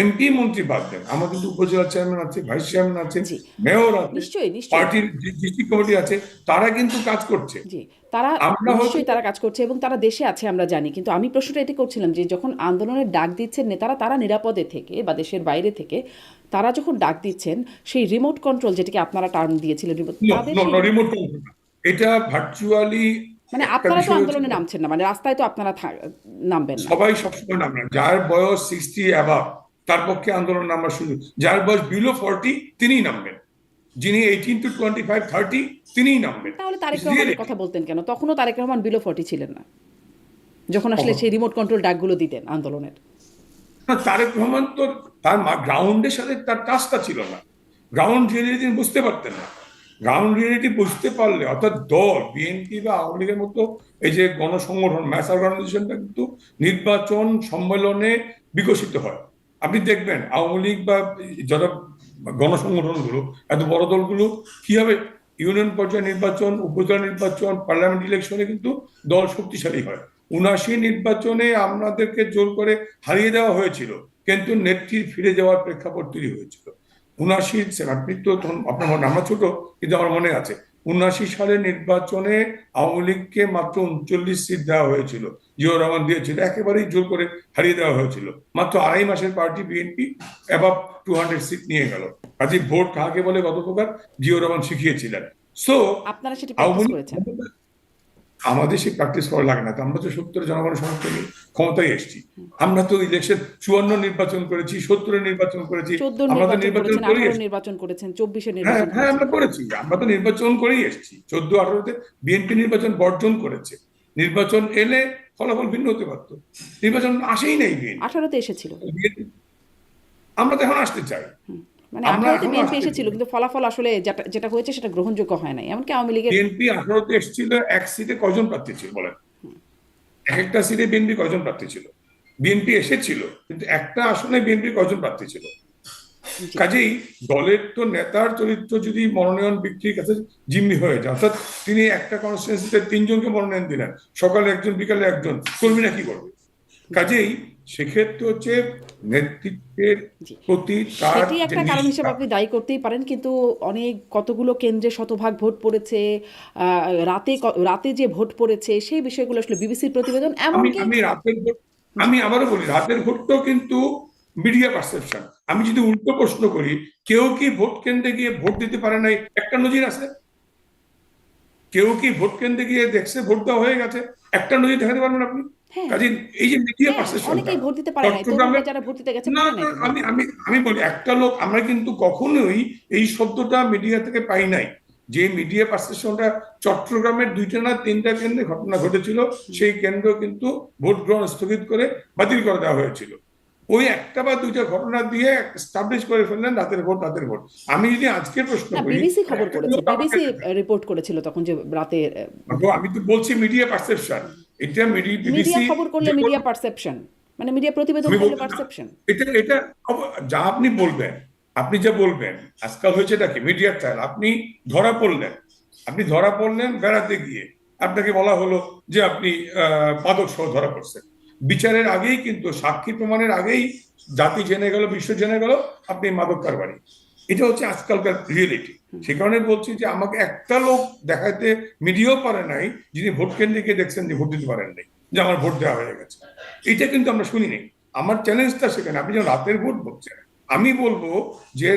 এমপি মন্ত্রী বাদ দেন, আমার কিন্তু উপজেলা চেয়ারম্যান আছে, ভাইস চেয়ারম্যান আছে, জি, মেয়র আছে, নিশ্চয়ই নিশ্চয়ই। পার্টির ডিস্ট্রিক্ট কমিটি আছে, তারা কিন্তু কাজ করছে। জি, তারা আমরা হয়তো নিশ্চয়ই তারা কাজ করছে এবং তারা দেশে আছে আমরা জানি, কিন্তু আমি প্রশ্নটা এটি করছিলাম যে যখন আন্দোলনের ডাক দিচ্ছেন নেতারা, তারা নিরাপদে থেকে বা দেশের বাইরে থেকে তারা যখন ডাক দিচ্ছেন, সেই রিমোট কন্ট্রোল যেটাকে আপনারা টার্ম দিয়েছিলেন, তাদের সেই রিমোট কন্ট্রোল, এটা ভার্চুয়ালি মানে একটা আপনারা তো বিষয় হচ্ছে, আন্দোলনে নামছেন না, মানে রাস্তায় তো আপনারা নামবেন না। সবাই সবসময় নামে না। যার বয়স 60 অ্যাবাভ তার পক্ষে আন্দোলন নামার সুযোগ, যার বয়স বিলো 40 তিনিই নামবেন, যিনি 18 to 25, 30 তিনিই নামবেন। তাহলে তারেক রহমানের কথা বলতেন কেন? তখনও তারেক রহমান বিলো 40 ছিলেন না যখন আসলে সেই রিমোট কন্ট্রোল ডাকগুলো দিতেন আন্দোলনের। না, তারেক রহমান তো তার গ্রাউন্ডের সাথে তার টাচটা ছিল না, গ্রাউন্ড রিয়েলিটি বুঝতে পারতেন না। গ্রাউন্ড রিয়েলিটি বুঝতে পারলে, অর্থাৎ দল বিএনপি বা আওয়ামী লীগের মতো এই যে গণসংগঠন, ম্যাস অর্গানাইজেশনটা কিন্তু নির্বাচন সম্মেলনে বিকশিত হয়। আপনি দেখবেন আওয়ামী লীগ বা যারা গণসংগঠনগুলো, এত বড় দলগুলো কিভাবে ইউনিয়ন পর্যায়ে নির্বাচন, উপজেলা নির্বাচন, পার্লামেন্ট ইলেকশনে কিন্তু দল শক্তিশালী হয়। 79 নির্বাচনে আমাদেরকে জোর করে হারিয়ে দেওয়া হয়েছিল, কিন্তু নেত্রীর ফিরে যাওয়ার প্রেক্ষাপট তৈরি হয়েছিল। 79, আপনি তো তখন আপনার মনে, আমরা ছোট কিন্তু আমার মনে আছে, 79 সালের নির্বাচনে আওয়ামী লীগকে মাত্র 39 সিট দেওয়া হয়েছিল, জিয়াউর রহমান দিয়েছিল, একেবারেই জোর করে হারিয়ে দেওয়া হয়েছিল। মাত্র 2.5 মাসের পার্টি বিএনপি অ্যাবাভ 200 সিট নিয়ে গেল। কাজে ভোট কাকে বলে কত প্রকার জিয়াউর রহমান শিখিয়েছিলেন। সো আপনারা সেটি প্র্যাকটিস আওয়ামী করেছেন। লীগ, আমাদের সে প্র্যাকটিস করা লাগে না, তো আমরা তো 70 জনগণের সমর্থন নিয়ে ক্ষমতায় এসেছি। আমরা তো ইলেকশন 54 নির্বাচন করেছি, 70 নির্বাচন করেছি, 14 আমরা তো নির্বাচন নির্বাচন করেছেন, করেই 18 এসেছি। নির্বাচন করেছেন, 24 হ্যাঁ নির্বাচন হ্যাঁ, করেছেন। আমরা করেছি, আমরা তো নির্বাচন করেই এসেছি। 14-18-তে বিএনপি নির্বাচন বর্জন করেছে, নির্বাচন এলে ফলাফল ভিন্ন হতে পারত, নির্বাচন আসেই নাই বিএনপি। 18তে এসেছিল। আমরা তো এখন আসতে চাই, মানে আমরা 18তে এখন বিএনপি আসতে এসেছিল, চাই। কিন্তু ফলাফল আসলে যেটা যেটা হয়েছে সেটা গ্রহণযোগ্য হয় নাই, এমনকি আওয়ামী লীগের। বিএনপি 18-তে এসেছিল, এক সিটে কয়জন প্রার্থী ছিল বলেন? এক একটা সিটে বিএনপি কয়জন প্রার্থী ছিল? বিএনপি এসেছিল, কিন্তু একটা আসনে বিএনপি কয়জন প্রার্থী ছিল? জি, কাজেই দলের তো নেতার চরিত্র যদি মনোনয়ন বিক্রির কাছে জিম্মি হয়ে যায়, অর্থাৎ তিনি একটা কনস্টিটুয়েন্সিতে 3 জনকে মনোনয়ন দিলেন, সকালে একজন বিকালে একজন, কর্মীরা কি করবে? কাজেই সেক্ষেত্রে হচ্ছে নেতৃত্বের জি, প্রতি তার সেটি যে একটা কারণ হিসেবে নিষ্ঠা। আপনি দায়ী করতেই পারেন, কিন্তু অনেক কতগুলো কেন্দ্রে শতভাগ ভোট পড়েছে, রাতে যে ভোট পড়েছে সেই বিষয়গুলো আসলে বিবিসির প্রতিবেদন, আমি এমনকি আমি রাতের ভোট, আমি আবারও বলি, রাতের ভোটটাও কিন্তু মিডিয়া পারসেপশন। আমি যদি উল্টো প্রশ্ন করি, কেউ কি ভোট কেন্দ্রে গিয়ে ভোট দিতে পারে নাই? একটা নজির আছে? কেউ কি ভোট কেন্দ্রে গিয়ে দেখছে ভোট দেওয়া হয়ে গেছে? একটা নজির দেখাতে পারবেন আপনি? হ্যাঁ কাজে এই যে মিডিয়া হ্যাঁ, পারসেপশনটা অনেকেই ভোট দিতে পারে নাই, তরুণরা চট্টগ্রামের, যারা ভোট দিতে গেছে না পারে নাই না, তো ভোট আমি দিতে। আমি আমি বলি একটা লোক, আমরা কিন্তু কখনোই এই শব্দটা মিডিয়া থেকে পাই নাই, যে মিডিয়া পারসেপশনটা চট্টগ্রামের 2টা না 3টা কেন্দ্রে ঘটনা ঘটেছিল, সেই কেন্দ্র কিন্তু ভোট গ্রহণ স্থগিত করে বাতিল করে দেওয়া হয়েছিল। ওই একটা বা 2টা ঘটনা দিয়ে এস্টাবলিশ করে ফেললেন রাতের ভোট, রাতের ভোট। আমি যদি আজকে প্রশ্ন না, করি, বিবিসি খবর একটা করেছে, লোক আমাকে, বিবিসি রিপোর্ট করেছিল তখন যে রাতে আমি তো বলছি মিডিয়া পারসেপশন, এটা মিডিয়া বিবিসি খবর করলে যে মিডিয়া পারসেপশন, মানে মিডিয়া প্রতিবেদন আমি করলে বলছি না, পারসেপশন। এটা এটা যা আপনি বলবেন, আপনি যা বলবেন, আজকাল হয়েছেটা কি, মিডিয়ার ট্রায়াল। আপনি ধরা পড়লেন, আপনি ধরা পড়লেন বেড়াতে গিয়ে, আপনাকে বলা হলো যে আপনি মাদক সহ ধরা পড়ছেন। বিচারের আগেই কিন্তু, সাক্ষী প্রমাণের আগেই জাতি জেনে গেল, বিশ্ব জেনে গেল আপনি মাদক কারবারি। এটা হচ্ছে আজকালকার রিয়েলিটি। সে কারণে বলছি যে আমাকে একটা লোক দেখাতে মিডিয়াও পারে নাই, যিনি ভোট কেন্দ্রে গিয়ে দেখছেন যে ভোট দিতে পারেন নাই, যে আমার ভোট দেওয়া হয়ে গেছে। এটা কিন্তু আমরা শুনিনি। আমার চ্যালেঞ্জটা সেখানে, আপনি যখন রাতের ভোট বলছেন, আমি বলবো যে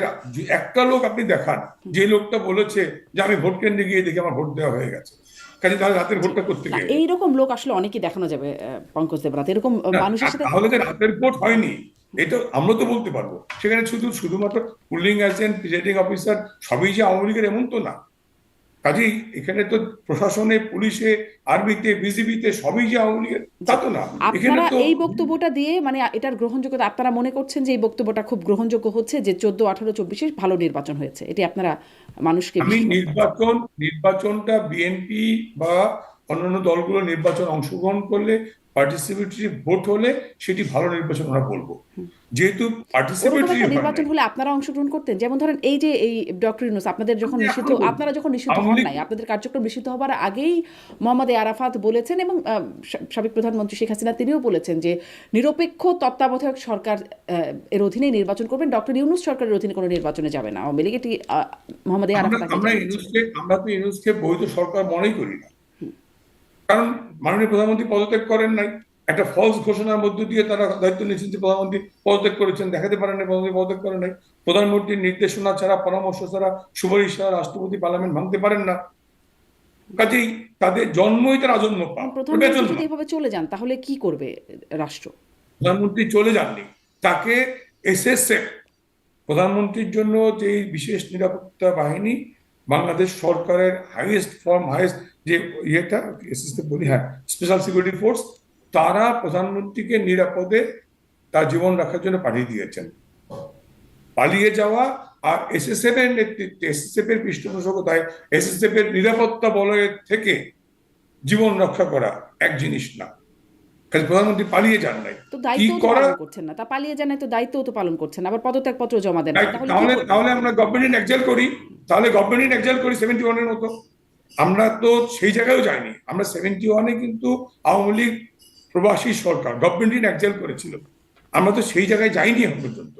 একটা লোক আপনি দেখান, যে লোকটা বলেছে যে আমি ভোট কেন্দ্রে গিয়ে দেখি আমার ভোট দেওয়া হয়ে গেছে, কাজে তাহলে রাতের জি, ভোটটা করতে না গিয়ে এইরকম লোক আসলে অনেকেই দেখানো যাবে পঙ্কজ দেবরাত, এরকম মানুষের সাথে। তাহলে যে রাতের ভোট হয়নি এটা আমরা তো বলতে পারবো। সেখানে শুধুমাত্র পুলিং এজেন্ট, প্রিজাইডিং অফিসার সবই যে আওয়ামী লীগের এমন তো না। কাজেই এখানে তো প্রশাসনে, পুলিশে, আর্মিতে, বিজিবিতে সবই যে আওয়ামী লীগের তা তো না। এখানে আপনারা তো এই বক্তব্যটা দিয়ে মানে এটার গ্রহণযোগ্যতা আপনারা মনে করছেন যে এই বক্তব্যটা খুব গ্রহণযোগ্য হচ্ছে যে 14, 18, 24-এ ভালো নির্বাচন হয়েছে, এটি আপনারা মানুষকে আমি বিশ্বাস করাচ্ছেন? নির্বাচনটা বিএনপি বা অন্যান্য দলগুলো নির্বাচন অংশগ্রহণ করলে, পার্টিসিপেটরি ভোট হলে সেটি ভালো নির্বাচন আমরা বলবো। যেহেতু ওরকম পার্টিসিপেটরি একটা হয় নির্বাচন নাই, হলে আপনারা অংশগ্রহণ করতেন? যেমন ধরেন এই যে এই ডক্টর ইউনূস আপনাদের যখন আমি নিষিদ্ধ, এখনো বলবো আপনারা যখন নিষিদ্ধ আওয়ামী হন লীগ নাই, আপনাদের কার্যক্রম নিষিদ্ধ হবার আগেই মোহাম্মদ আরাফাত বলেছেন এবং সাবেক প্রধানমন্ত্রী শেখ হাসিনা তিনিও বলেছেন যে নিরপেক্ষ তত্ত্বাবধায়ক সরকার এর অধীনেই নির্বাচন করবেন, ডক্টর ইউনূস সরকারের অধীনে কোনো নির্বাচনে যাবে না আওয়ামী লীগ। এটি মোহাম্মদ আমরা আরাফাত আগে আমরা জানিয়েছেন। ইউনূসকে বৈধ সরকার মনেই করি না। কারণ মাননীয় প্রধানমন্ত্রী পদত্যাগ করেন নাই, একটা ফলস ঘোষণার মধ্য দিয়ে তারা দায়িত্ব নিয়েছেন যে প্রধানমন্ত্রী পদত্যাগ করেছেন, দেখাতে পারেন না প্রধানমন্ত্রী পদত্যাগ করেন নাই। প্রধানমন্ত্রীর নির্দেশনা ছাড়া, পরামর্শ ছাড়া, সুপারিশ ছাড়া রাষ্ট্রপতি পার্লামেন্ট ভাঙতে পারেন না। কাজেই তাদের জন্মই তার আজন্ম পাপ, প্রধানমন্ত্রী বেতন যদি না। এভাবে চলে যান তাহলে কি করবে রাষ্ট্র? প্রধানমন্ত্রী চলে যাননি, তাকে এসএসএফ, প্রধানমন্ত্রীর জন্য যে বিশেষ নিরাপত্তা বাহিনী, বাংলাদেশ সরকারের হাইয়েস্ট যে ইয়েটা এসএসএফ বলি, হ্যাঁ, স্পেশাল সিকিউরিটি ফোর্স, তারা প্রধানমন্ত্রীকে নিরাপদে তার জীবন রাখার জন্য পাঠিয়ে দিয়েছেন। পালিয়ে যাওয়া আর এসএসএফ এর নেতৃত্বে, এসএসএফ এর পৃষ্ঠপোষকতায়, এসএসএফ এর নিরাপত্তা বলয়ের থেকে জীবন রক্ষা করা এক জিনিস না। কাজে প্রধানমন্ত্রী পালিয়ে যান নাই। তো কি দায়িত্বও তো করা, পালন করছেন না, তা পালিয়ে যান নাই তো দায়িত্বও তো পালন করছেন না, আবার পদত্যাগপত্র জমা দেন না, তাহলে কি তাহলে করবেন? তাহলে আমরা গভর্নমেন্ট এক্সাইল করি, তাহলে গভর্নমেন্ট এক্সাইল করি 71-এর মতো। আমরা তো সেই জায়গায়ও যাইনি। আমরা 71-এ কিন্তু আওয়ামী লীগ প্রবাসী সরকার গভর্নমেন্ট এক্সাইল করেছিল, আমরা তো সেই জায়গায় যাইনি এখন পর্যন্ত।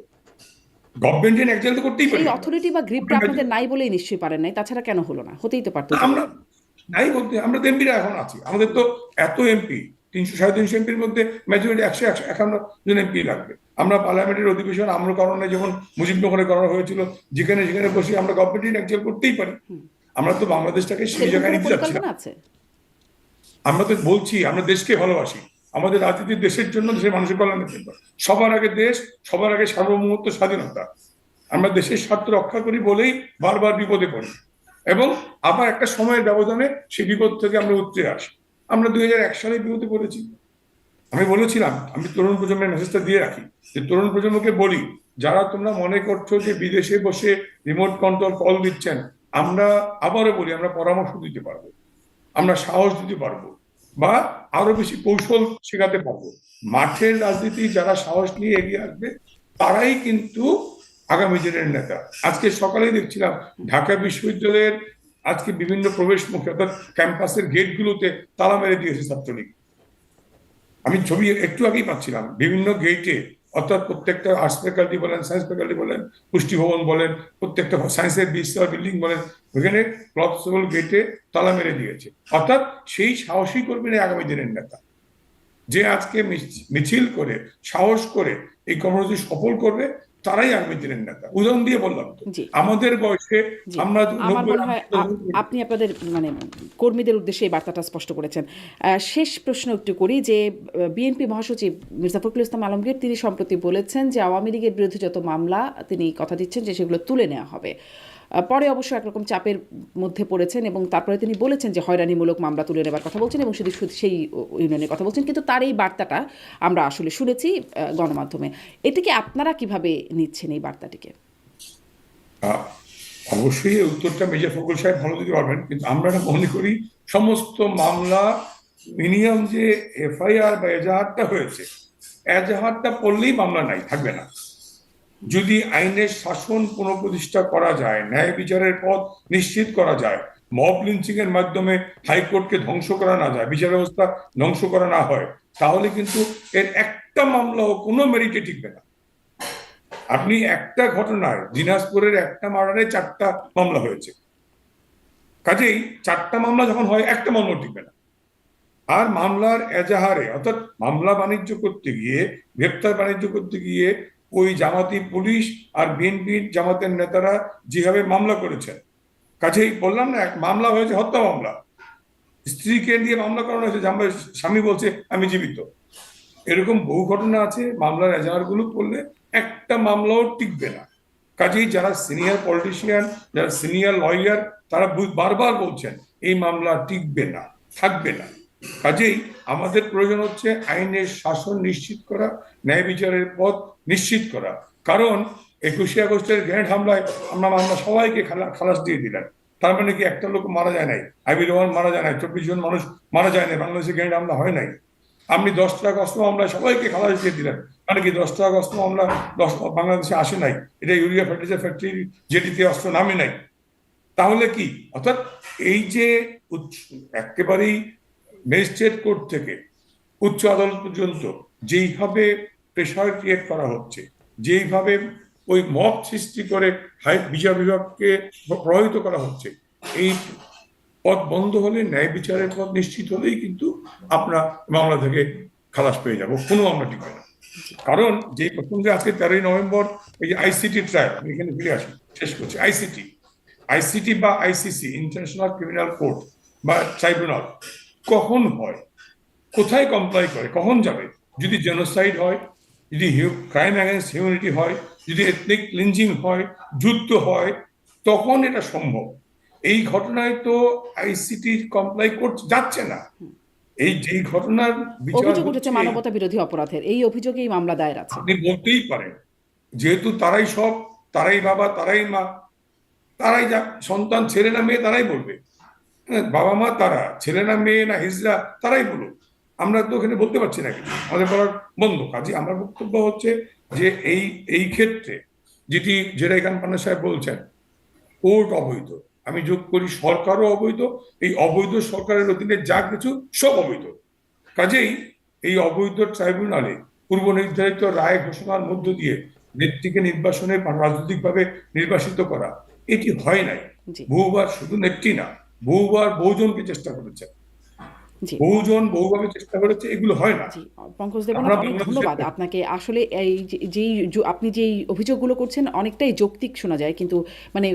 গভর্নমেন্ট এক্সাইল তো করতেই পারি সেই আমরা। অথরিটি বা গ্রিপটা আপনাদের নাই বলেই নিশ্চয়ই পারেন নাই, তাছাড়া কেন হলো না? হতেই তো পারতো। আমরা নাই বলতে, আমরা তো এমপিরা এখন আছি, আমাদের তো এত এমপি, 300-350 এমপির মধ্যে মেজরিটি 151 জন এমপি লাগবে। আমরা পার্লামেন্টের অধিবেশন আমরা কারণে যখন মুজিবনগরে করা হয়েছিল, যেখানে যেখানে বসে আমরা গভর্নমেন্ট এক্সাইল করতেই পারি। আমরা তো বাংলাদেশটাকে সেই সেরকম জায়গায় কোনো নিতে যাচ্ছি না। পরিকল্পনা আছে? আমরা তো বলছি আমরা দেশকে ভালোবাসি, আমাদের রাজনীতি দেশের জন্য, দেশের মানুষের কল্যাণের জন্য। সবার আগে দেশ, সবার আগে সার্বভৌমত্ব, স্বাধীনতা। আমরা দেশের স্বার্থ রক্ষা করি বলেই বারবার বিপদে পড়ি, এবং আবার একটা সময়ের ব্যবধানে সেই বিপদ থেকে আমরা উতরে আসি। আমরা 2001 সালে বিপদে পড়েছি। আমি বলেছিলাম, আমি তরুণ প্রজন্মের মেসেজটা দিয়ে রাখি, যে তরুণ প্রজন্মকে বলি, যারা তোমরা মনে করছো যে বিদেশে বসে রিমোট কন্ট্রোল কল দিচ্ছেন, আমরা আবারও বলি, আমরা পরামর্শ দিতে পারবো, আমরা সাহস দিতে পারবো, বা আরো বেশি কৌশল শেখাতে পারবো। মাঠের রাজনীতি যারা সাহস নিয়ে এগিয়ে আসবে, তারাই কিন্তু আগামী দিনের নেতা। আজকে সকালেই দেখছিলাম ঢাকা বিশ্ববিদ্যালয়ের আজকে বিভিন্ন প্রবেশ মুখে, অর্থাৎ ক্যাম্পাসের গেটগুলোতে তালা মেরে দিয়েছে ছাত্রলীগ। আমি ছবি একটু আগেই পাচ্ছিলাম, বিভিন্ন গেটে, অর্থাৎ প্রত্যেকটা আর্টস ফ্যাকাল্টি বলেন, সায়েন্স ফ্যাকাল্টি বলেন, পুষ্টি ভবন বলেন, প্রত্যেকটা সায়েন্সের বিশ্ববিদ্যালয় বিল্ডিং বলেন, ওখানে ক্লবসেবল গেটে তালা মেরে দিয়েছে। অর্থাৎ সেই সাহসী কর্মীরা আগামী দিনের নেতা, যে আজকে মিছিল করে, সাহস করে এই কর্মসূচি সফল করবে, তারাই আগামী দিনের নেতা। উদাহরণ দিয়ে বললাম তো, জি আমাদের বয়সে জি, আমরা আমার মনে হয় আপনি আপনাদের মানে কর্মীদের উদ্দেশ্যে এই বার্তাটা স্পষ্ট করেছেন। শেষ প্রশ্ন একটু করি যে বিএনপি মহাসচিব মির্জা ফখরুল ইসলাম আলমগীর তিনি সম্প্রতি বলেছেন যে আওয়ামী লীগের বিরুদ্ধে যত মামলা, তিনি কথা দিচ্ছেন যে সেগুলো তুলে নেওয়া হবে। পরে অবশ্য একরকম চাপের মধ্যে পড়েছেন এবং তারপরে তিনি বলেছেন যে হয়রানিমূলক মামলা তুলে নেবার কথা বলছেন এবং শুধু সেই ইউনিয়নের কথা বলছেন, কিন্তু তার এই বার্তাটা আমরা আসলে শুনেছি গণমাধ্যমে। এটিকে আপনারা কিভাবে নিচ্ছেন এই বার্তাটিকে? অবশ্যই এই উত্তরটা মির্জা ফখরুল সাহেব ভালো দিতে পারবেন, কিন্তু আমরা মনে করি সমস্ত মামলা মিনিমাম যে এফআইআর বা এজাহারটা হয়েছে, এজাহারটা পড়লেই মামলা নাই, থাকবে না। যদি আইনের শাসন পুনঃপ্রতিষ্ঠা করা যায়, ন্যায় বিচারের পথ নিশ্চিত করা যায়, মব লিঞ্চিং এর মাধ্যমে হাইকোর্টকে ধ্বংস করা না যায়, বিচার ব্যবস্থা ধ্বংস করা না হয়, তাহলে কিন্তু এর একটা মামলাও কোনো মেরিটে টিকবে না। আপনি একটা ঘটনায়, দিনাজপুরের একটা মার্ডারে 4টা মামলা হয়েছে, কাজেই 4টা মামলা যখন হয়, একটা মামলা টিকবে না। আর মামলার এজাহারে, অর্থাৎ মামলা বাণিজ্য করতে গিয়ে, গ্রেপ্তার বাণিজ্য করতে গিয়ে ওই জামাতি পুলিশ আর বিএনপির জামাতের নেতারা যেভাবে মামলা করেছেন, কাজেই বললাম না, এক মামলা হয়েছে হত্যা মামলা, স্ত্রীকে দিয়ে মামলা করানো হয়েছে, স্বামী বলছে আমি জীবিত। এরকম বহু ঘটনা আছে। মামলার এজাহারগুলো করলে একটা মামলাও টিকবে না। কাজেই যারা সিনিয়র পলিটিশিয়ান, যারা সিনিয়র লয়ার, তারা বারবার বলছেন এই মামলা টিকবে না, থাকবে না। কাজেই আমাদের প্রয়োজন হচ্ছে আইনের শাসন নিশ্চিত করা, ন্যায় বিচারের পথ নিশ্চিত করা। কারণ 21শে আগস্টের গ্রেনেড হামলায় আমরা সবাইকে খালাস দিয়ে দিলেন। তার মানে কি একটা লোক মারা যায় নাই, আইবির রহমান মারা যায় নাই, 24 জন মানুষ মারা যায় নাই, বাংলাদেশে গ্রেনেড হামলা হয় নাই। আপনি 10টা অস্ত্র মামলায় সবাইকে খালাস দিয়ে দিলেন, মানে কি 10টা অস্ত্র মামলা বাংলাদেশে আসে নাই, এটা ইউরিয়া ফার্টিলাইজার ফ্যাক্টরি জেটিতে অস্ত্র নামে নাই। তাহলে কি অর্থাৎ এই যে একেবারেই ম্যাজিস্ট্রেট কোর্ট থেকে উচ্চ আদালত পর্যন্ত যেইভাবে প্রেশার ক্রিয়েট করা হচ্ছে, যেইভাবে ওই মব সৃষ্টি করে বিচার বিভাগকে প্রভাবিত করা হচ্ছে, এই পথ বন্ধ হলে, ন্যায় বিচারের পথ নিশ্চিত হলেই কিন্তু আমরা মামলা থেকে খালাস পেয়ে যাব, কোনো মামলা টিকবে না। কারণ যে প্রসঙ্গে আজকে 13ই নভেম্বর এই যে আইসিটি ট্রায়াল, আমি এখানে ফিরে আসি, শেষ করছি। আইসিটি বা আইসিসি, ইন্টারন্যাশনাল ক্রিমিনাল কোর্ট বা ট্রাইব্যুনাল কখন হয়, কোথায় কমপ্লাই করে, কখন যাবে? যদি জেনোসাইড হয়, যদি ক্রাইম অ্যাগেন্স্ট হিউম্যানিটি হয়, যদি এথনিক ক্লিনজিং হয়, যুদ্ধ হয়, তখন এটা সম্ভব। এই ঘটনায় তো আইসিটি কমপ্লাই করতে যাচ্ছে না। এই যেই ঘটনার বিচার অভিযোগ উঠেছে হচ্ছে, মানবতা বিরোধী অপরাধের, এই অভিযোগেই মামলা দায়ের আছে। আপনি বলতেই পারেন, যেহেতু তারাই সব, তারাই বাবা, তারাই মা, তারাই যা সন্তান, ছেলে না মেয়ে, তারাই বলবে। বাবা মা তারা, ছেলে না মেয়ে না হিজড়া, তারাই বলুক। আমরা তো ওখানে বলতে পারছি না কিছু, আমাদের বলার বন্ধ। কাজে আমার বক্তব্য হচ্ছে যে এই ক্ষেত্রে যেটা এখানে পান্না সাহেব বলছেন, কোর্ট অবৈধ, আমি যোগ করি সরকারও অবৈধ, এই অবৈধ সরকারের অধীনে যা কিছু সব অবৈধ। কাজেই এই অবৈধ ট্রাইব্যুনালে পূর্ব নির্ধারিত রায় ঘোষণার মধ্য দিয়ে নেত্রীকে নির্বাসনে রাজনৈতিকভাবে নির্বাসিত করা, এটি হয় নাই। বহুবার, শুধু নেত্রী না, বহুবার বহুজনকে চেষ্টা করেছে, বহুভাবে চেষ্টা করেছে, এগুলো হয় না। পঙ্কজ দেবনাথ, অনেক ধন্যবাদ আপনাকে। আসলে এই আপনি যেই অভিযোগগুলো করছেন অনেকটাই যৌক্তিক শোনা যায়, কিন্তু মানে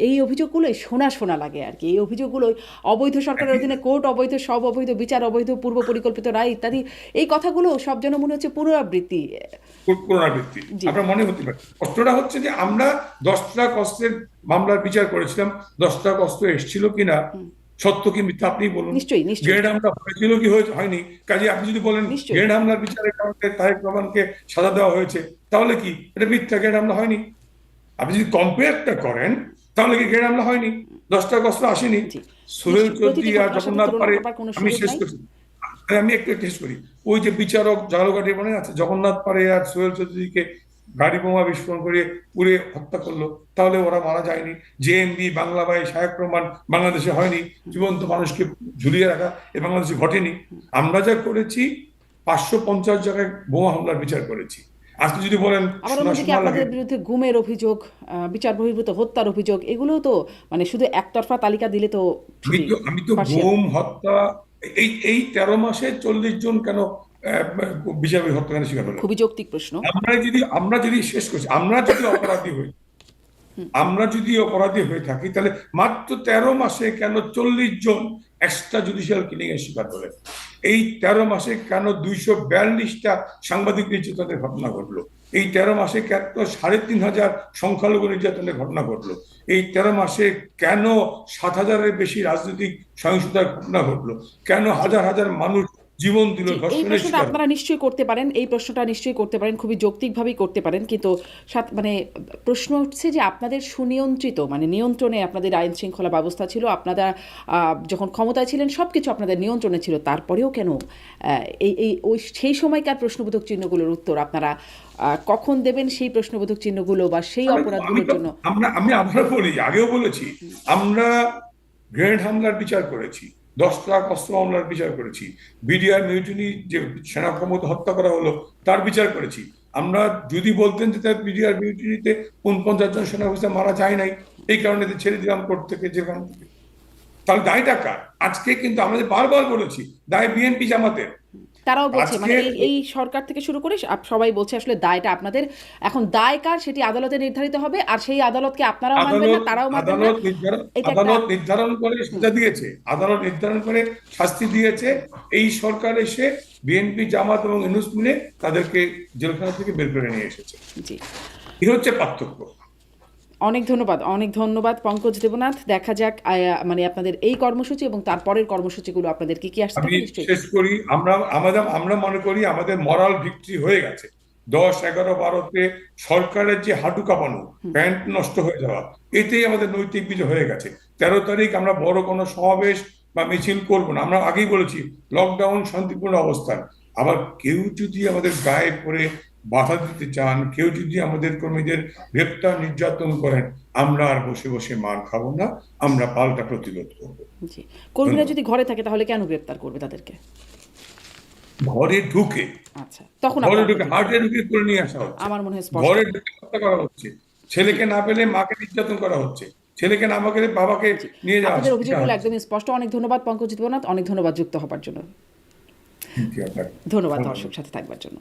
এই অভিযোগগুলোই শোনা লাগে আর কি। এই অভিযোগগুলোই অবৈধ সরকারের অধীনে কোর্ট অবৈধ, সব অবৈধ, বিচার অবৈধ, পূর্ব পরিকল্পিত রায় ইত্যাদি, এই কথাগুলো সব যেন মনে হচ্ছে পুনরাবৃত্তি। আপনার মনে হতে পারে কষ্টটা হচ্ছে যে আমরা 10টা কষ্টের মামলার বিচার করেছিলাম, 10টা কষ্ট এসেছিল কিনা, সত্য কি মিথ্যা আপনি বলুন। নিশ্চয়ই। গ্রেনেড হামলা হয়েছিল কি হয়নি? কাজে আপনি যদি বলেন গ্রেনেড হামলার বিচারের কারণে তারেক রহমানকে সাজা দেওয়া হয়েছে, তাহলে কি এটা মিথ্যা? গ্রেনেড হামলা হয়নি। আপনি যদি কম্পেয়ারটা করেন, তাহলে কি গ্রেনেড হামলা হয়নি? 10টা কষ্ট আসেনি। সোহেল চৌধুরী আর জগন্নাথ পারে, আমি শেষ করছি, আমি একটু শেষ করি। ওই যে বিচারক জালগাটি মনে আছে, জগন্নাথ পারে আর সোহেল চৌধুরীকে গাড়ি বোমা বিস্ফোরণ করে পুড়ে হত্যা করলো, তাহলে ওরা মারা যায়নি? জেএমবি, বাংলা ভাই, শায়েক রহমান বাংলাদেশে হয়নি? জীবন্ত মানুষকে ঝুলিয়ে রাখা এ বাংলাদেশে ঘটেনি? আমরা যা করেছি 550 জায়গায় বোমা হামলার বিচার করেছি। আজকে যদি বলেন আপনাদের বিরুদ্ধে গুমের অভিযোগ, বিচার বহির্ভূত হত্যার অভিযোগ, এগুলো তো মানে শুধু একতরফা তালিকা দিলে তো, আমি তো গুম, হত্যা, এই 13 মাসে 40 জন কেন বিচার হত্যাকাণ্ডের শিকার হলো? খুবই যৌক্তিক প্রশ্ন। আমরা যদি শেষ করছি, আমরা যদি অপরাধী হয়ে থাকি, তাহলে মাত্র 13 মাসে কেন 40 জন এক্সট্রা জুডিশিয়াল কিলিং এর শিকার হলেন? এই 13 মাসে কেন 242টা সাংবাদিক নির্যাতনের ঘটনা ঘটলো? এই 13 মাসে কেন 3500 সংখ্যালঘু নির্যাতনের ঘটনা ঘটলো? এই 13 মাসে কেন 7000-এর বেশি রাজনৈতিক সহিংসতার ঘটনা ঘটলো? কেন হাজার হাজার মানুষ জীবন দিল? এই প্রশ্নটা আপনারা নিশ্চয়ই করতে পারেন, এই প্রশ্নটা নিশ্চয়ই করতে পারেন, খুবই যৌক্তিকভাবেই করতে পারেন, কিন্তু মানে প্রশ্ন হচ্ছে যে আপনাদের সুনিয়ন্ত্রিত, মানে নিয়ন্ত্রণে আপনাদের আইন শৃঙ্খলা ব্যবস্থা ছিল, আপনারা যখন ক্ষমতায় ছিলেন সব কিছু আপনাদের নিয়ন্ত্রণে ছিল, তারপরেও কেন ওই সেই সময়কার প্রশ্নবোধক চিহ্নগুলোর উত্তর আপনারা কখন দেবেন? সেই প্রশ্নবোধক চিহ্নগুলো বা সেই অপরাধগুলোর জন্য আমি আবার বলি, আগেও বলেছি, আমরা গ্রেনেড হামলার বিচার করেছি, 10 লাখ অস্ত্র মামলার বিচার করেছি, বিডিআর মিউটিনি যে সেনা ক্ষমতা হত্যা করা হলো তার বিচার করেছি। আমরা যদি বলতেন যে তার বিডিআর মিউটিনিতে 49 জন সেনা অফিসার মারা যায় নাই, এই কারণে ছেড়ে দিলাম কোর্ট থেকে, যেখান থেকে, তাহলে দায়টা কার? আজকে কিন্তু আমরা বারবার বলেছি দায় বিএনপি জামাতের। তারাও বলছে, মানে এই সরকার থেকে শুরু করে সবাই বলছে আসলে দায়টা আপনাদের। এখন দায় কার সেটি আদালতে নির্ধারিত হবে, আর সেই আদালতকে আপনারাও মানবেন না, তারাও মানবেন না। আদালত নির্ধারণ করে সাজা দিয়েছে, আদালত নির্ধারণ করে শাস্তি দিয়েছে। এই সরকার এসে বিএনপি, জামাত এবং ইউনূস মিলে তাদেরকে জেলখানা থেকে বের করে নিয়ে এসেছে। জি, এই হচ্ছে পার্থক্য। অনেক ধন্যবাদ পঙ্কজ দেবনাথ। দেখা যাক মানে আপনাদের এই কর্মসূচি এবং তারপরের কর্মসূচিগুলো আপনাদের কি আসতে আমি থাকে নিশ্চয়ই। শেষ করি, আমরা মনে করি আমাদের মরাল ভিক্টরি হয়ে গেছে। 10, 11, 12-তে সরকারের যে হাঁটু কাঁপানো, প্যান্ট নষ্ট হয়ে যাওয়া, এতেই আমাদের নৈতিক বিজয় হয়ে গেছে। 13 তারিখ আমরা বড় কোনো সমাবেশ বা মিছিল করব না। আমরা আগেই বলেছি লকডাউন শান্তিপূর্ণ অবস্থান। আবার কেউ যদি আমাদের গায়ে পড়ে বাধা দিতে চান, কেউ যদি আমাদের কর্মীদের গ্রেপ্তার নির্যাতন করেন, আমরা আর বসে বসে মার খাবো না, আমরা পাল্টা প্রতিরোধ করবো। জি, কর্মীরা ধন্যবাদ। যদি ঘরে থাকে তাহলে কেন গ্রেপ্তার করবে তাদেরকে? ঘরে ঢুকে আচ্ছা, তখন ঘরে আপনার ঢুকে প্রতিক্রিয়া। হার্টে ঢুকে করে নিয়ে আসা হচ্ছে, আমার মনে হয় স্পষ্ট। ঘরে ঢুকে হত্যা করা হচ্ছে, জি, ছেলেকে না পেলে মাকে নির্যাতন করা হচ্ছে, ছেলেকে না পেলে বাবাকে জি, নিয়ে যাওয়া আপনাদের এটা অভিযোগগুলো হচ্ছে। একদমই স্পষ্ট। অনেক ধন্যবাদ পঙ্কজ দেবনাথ, অনেক ধন্যবাদ যুক্ত হবার জন্য। জি, আপনাকে ধন্যবাদ ধন্যবাদ। দর্শক সাথে থাকবার জন্য।